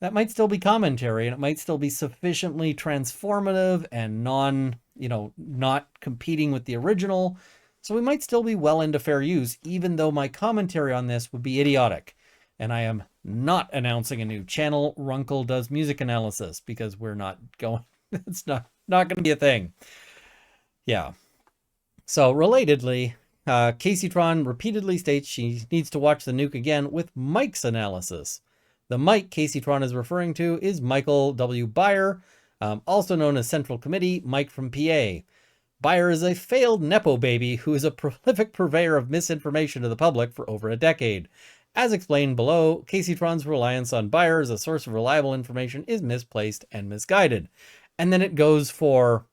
that might still be commentary, and it might still be sufficiently transformative and not competing with the original. So we might still be well into fair use, even though my commentary on this would be idiotic. And I am not announcing a new channel, Runkle Does Music Analysis, because we're not going, it's not going to be a thing. Yeah. So relatedly, Caseytron repeatedly states she needs to watch the nuke again with Mike's analysis. The Mike Caseytron is referring to is Michael W. Beyer, also known as Central Committee, Mike from PA. Beyer is a failed Nepo baby who is a prolific purveyor of misinformation to the public for over a decade. As explained below, Caseytron's reliance on Beyer as a source of reliable information is misplaced and misguided. And then it goes for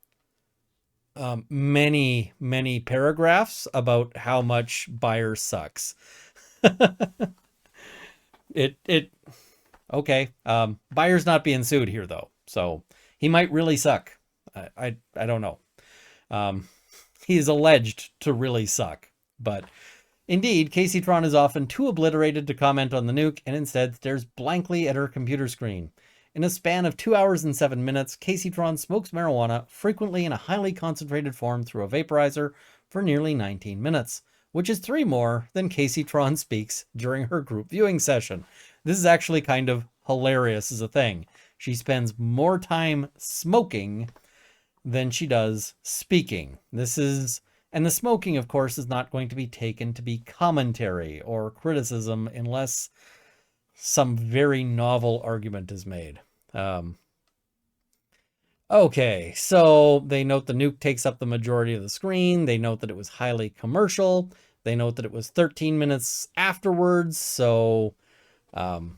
many, many paragraphs about how much Beyer sucks. Okay. Beyer's not being sued here, though, so he might really suck. I don't know. He is alleged to really suck, but indeed, Caseytron is often too obliterated to comment on the nuke and instead stares blankly at her computer screen. In a span of 2 hours and 7 minutes, Caseytron smokes marijuana, frequently in a highly concentrated form through a vaporizer, for nearly 19 minutes. which is 3 more than Casey Tron speaks during her group viewing session. This is actually kind of hilarious as a thing. She spends more time smoking than she does speaking. And the smoking, of course, is not going to be taken to be commentary or criticism unless some very novel argument is made. Okay, so they note the nuke takes up the majority of the screen. They note that it was highly commercial. They note that it was 13 minutes afterwards. So, and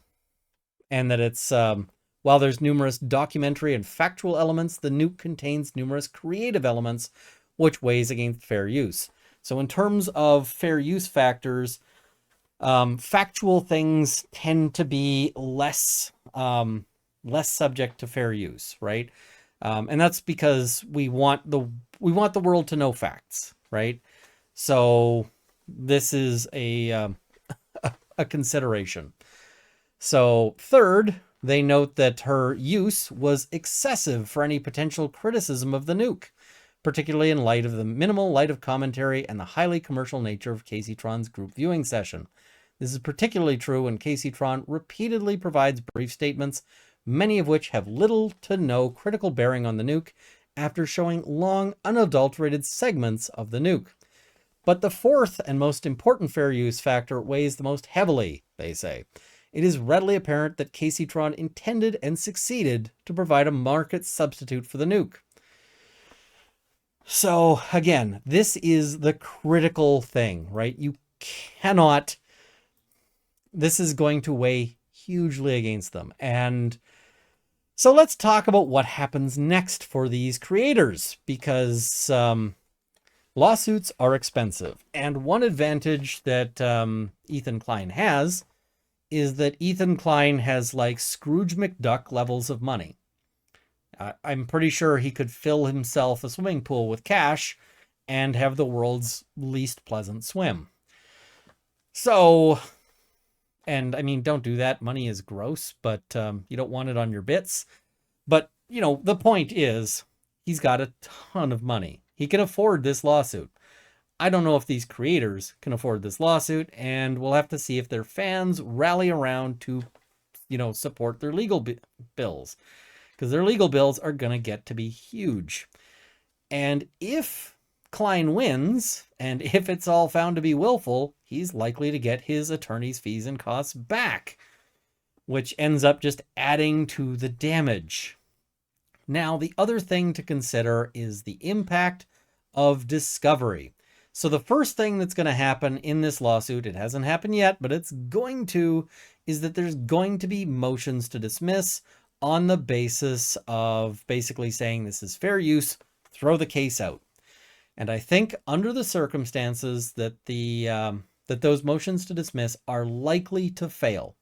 that it's, while there's numerous documentary and factual elements, the nuke contains numerous creative elements, which weighs against fair use. So in terms of fair use factors, factual things tend to be less subject to fair use, right? And that's because we want the world to know facts, right? So this is a consideration. So third, they note that her use was excessive for any potential criticism of the nuke, particularly in light of the minimal light of commentary and the highly commercial nature of Casey Tron's group viewing session. This is particularly true when Casey Tron repeatedly provides brief statements, many of which have little to no critical bearing on the nuke, after showing long, unadulterated segments of the nuke. But the fourth and most important fair use factor weighs the most heavily, they say. It is readily apparent that Casey Tron intended and succeeded to provide a market substitute for the nuke. So again, this is the critical thing, right? You cannot, this is going to weigh hugely against them. And so let's talk about what happens next for these creators, because lawsuits are expensive. And one advantage that Ethan Klein has is that Ethan Klein has like Scrooge McDuck levels of money. I'm pretty sure he could fill himself a swimming pool with cash and have the world's least pleasant swim. So, and I mean, don't do that. Money is gross, but you don't want it on your bits. But, you know, the point is he's got a ton of money. He can afford this lawsuit. I don't know if these creators can afford this lawsuit, and we'll have to see if their fans rally around to, you know, support their legal bills, because their legal bills are going to get to be huge. And if Klein wins, and if it's all found to be willful, he's likely to get his attorney's fees and costs back, which ends up just adding to the damage. Now, the other thing to consider is the impact of discovery. So the first thing that's going to happen in this lawsuit, it hasn't happened yet, but it's going to, is that there's going to be motions to dismiss on the basis of basically saying this is fair use, throw the case out. And I think under the circumstances that that those motions to dismiss are likely to fail.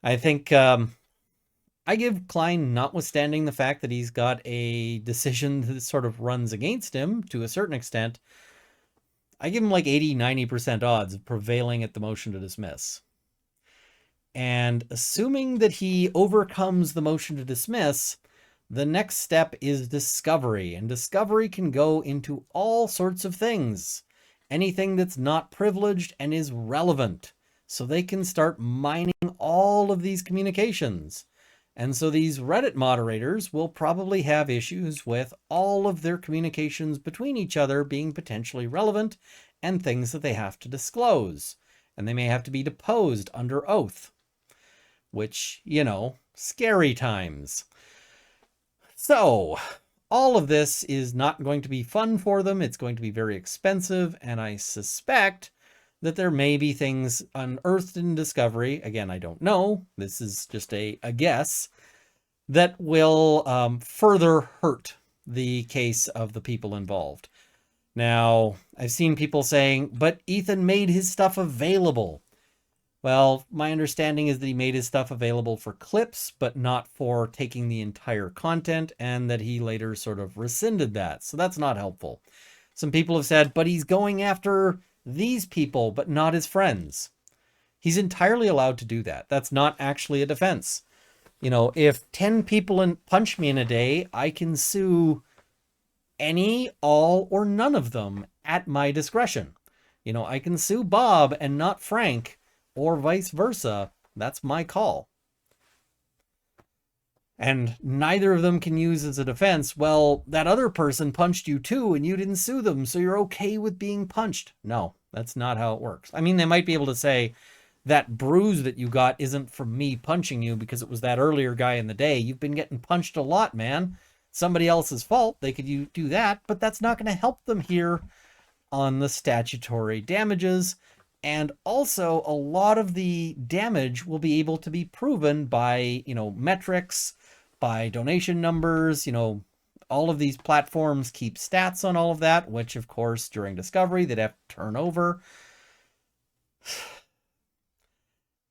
I think I give Klein, notwithstanding the fact that he's got a decision that sort of runs against him to a certain extent, I give him like 80-90% odds of prevailing at the motion to dismiss. And assuming that he overcomes the motion to dismiss, the next step is discovery. And discovery can go into all sorts of things. Anything that's not privileged and is relevant. So they can start mining all of these communications. And so these Reddit moderators will probably have issues with all of their communications between each other being potentially relevant and things that they have to disclose. And they may have to be deposed under oath, which, you know, scary times. So all of this is not going to be fun for them. It's going to be very expensive. And I suspect that there may be things unearthed in discovery. Again, I don't know. This is just a guess that will further hurt the case of the people involved. Now, I've seen people saying, but Ethan made his stuff available. Well, my understanding is that he made his stuff available for clips, but not for taking the entire content, and that he later sort of rescinded that. So that's not helpful. Some people have said, but he's going after these people, but not his friends. He's entirely allowed to do that. That's not actually a defense. You know, if 10 people punch me in a day, I can sue any, all, or none of them at my discretion. You know, I can sue Bob and not Frank, or vice versa. That's my call. And neither of them can use as a defense, well, that other person punched you too and you didn't sue them, so you're okay with being punched. No, that's not how it works. I mean, they might be able to say, that bruise that you got isn't from me punching you because it was that earlier guy in the day. You've been getting punched a lot, man. Somebody else's fault. They could do that, but that's not going to help them here on the statutory damages. And also, a lot of the damage will be able to be proven by, you know, metrics, by donation numbers. You know, all of these platforms keep stats on all of that, which, of course, during discovery, they'd have to turn over.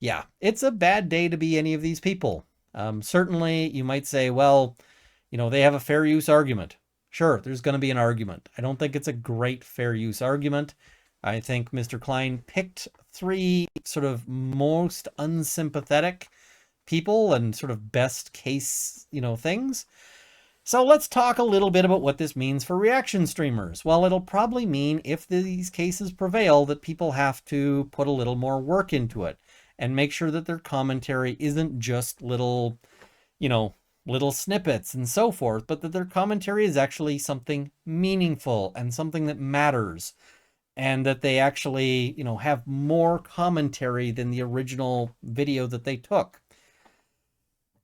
Yeah, it's a bad day to be any of these people. Certainly, you might say, well, you know, they have a fair use argument. Sure, there's going to be an argument. I don't think it's a great fair use argument. I think Mr. Klein picked 3 sort of most unsympathetic people and sort of best case, you know, things. So let's talk a little bit about what this means for reaction streamers. Well, it'll probably mean if these cases prevail that people have to put a little more work into it and make sure that their commentary isn't just little, you know, little snippets and so forth, but that their commentary is actually something meaningful and something that matters, and that they actually, you know, have more commentary than the original video that they took.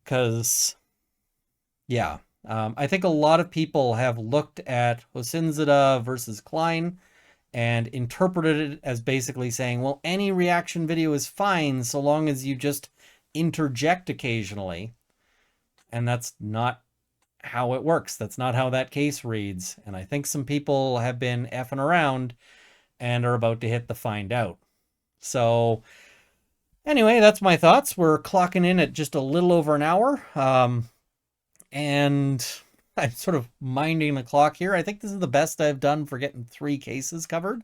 Because, yeah, I think a lot of people have looked at Hosinzada versus Klein and interpreted it as basically saying, well, any reaction video is fine so long as you just interject occasionally. And that's not how it works. That's not how that case reads. And I think some people have been effing around and are about to hit the find out. So anyway, that's my thoughts. We're clocking in at just a little over an hour. And I'm sort of minding the clock here. I think this is the best I've done for getting 3 cases covered.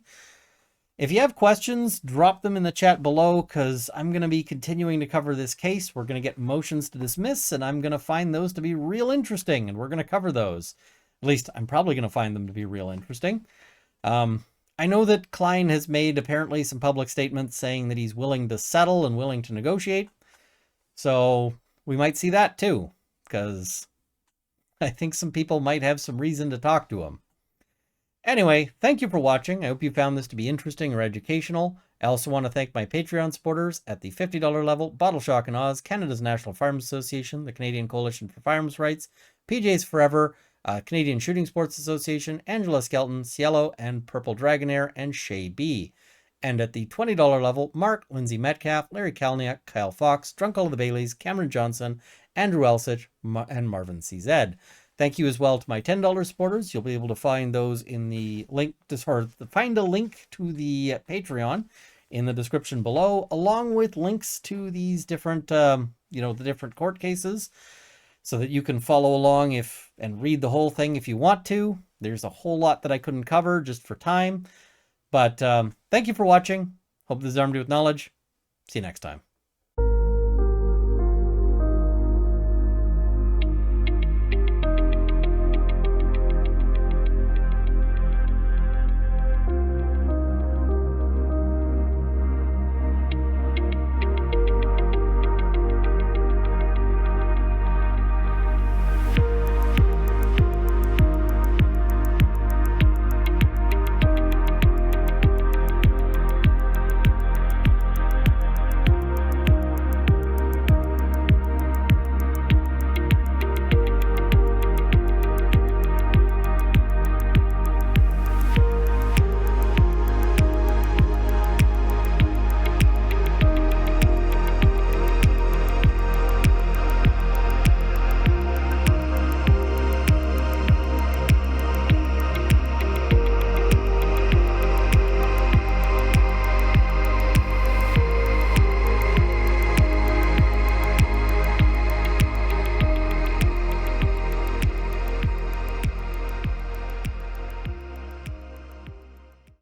If you have questions, drop them in the chat below, because I'm going to be continuing to cover this case. We're going to get motions to dismiss, and I'm going to find those to be real interesting, and we're going to cover those. At least I'm probably going to find them to be real interesting. I know that Klein has made apparently some public statements saying that he's willing to settle and willing to negotiate. So we might see that too, because I think some people might have some reason to talk to him. Anyway, thank you for watching. I hope you found this to be interesting or educational. I also want to thank my Patreon supporters at the $50 level: Bottle Shock and Oz, Canada's National Farms Association, the Canadian Coalition for Farms Rights, PJs Forever, Canadian Shooting Sports Association, Angela Skelton, Cielo and Purple Dragonair, and Shay B. And at the $20 level, Mark, Lindsay Metcalf, Larry Kalniak, Kyle Fox, Drunk All of the Baileys, Cameron Johnson, Andrew Elsich, and Marvin CZ. Thank you as well to my $10 supporters. You'll be able to find those in the link, find a link to the Patreon in the description below, along with links to these different, the different court cases, so that you can follow along and read the whole thing if you want to. There's a whole lot that I couldn't cover just for time. But thank you for watching. Hope this has armed you with knowledge. See you next time.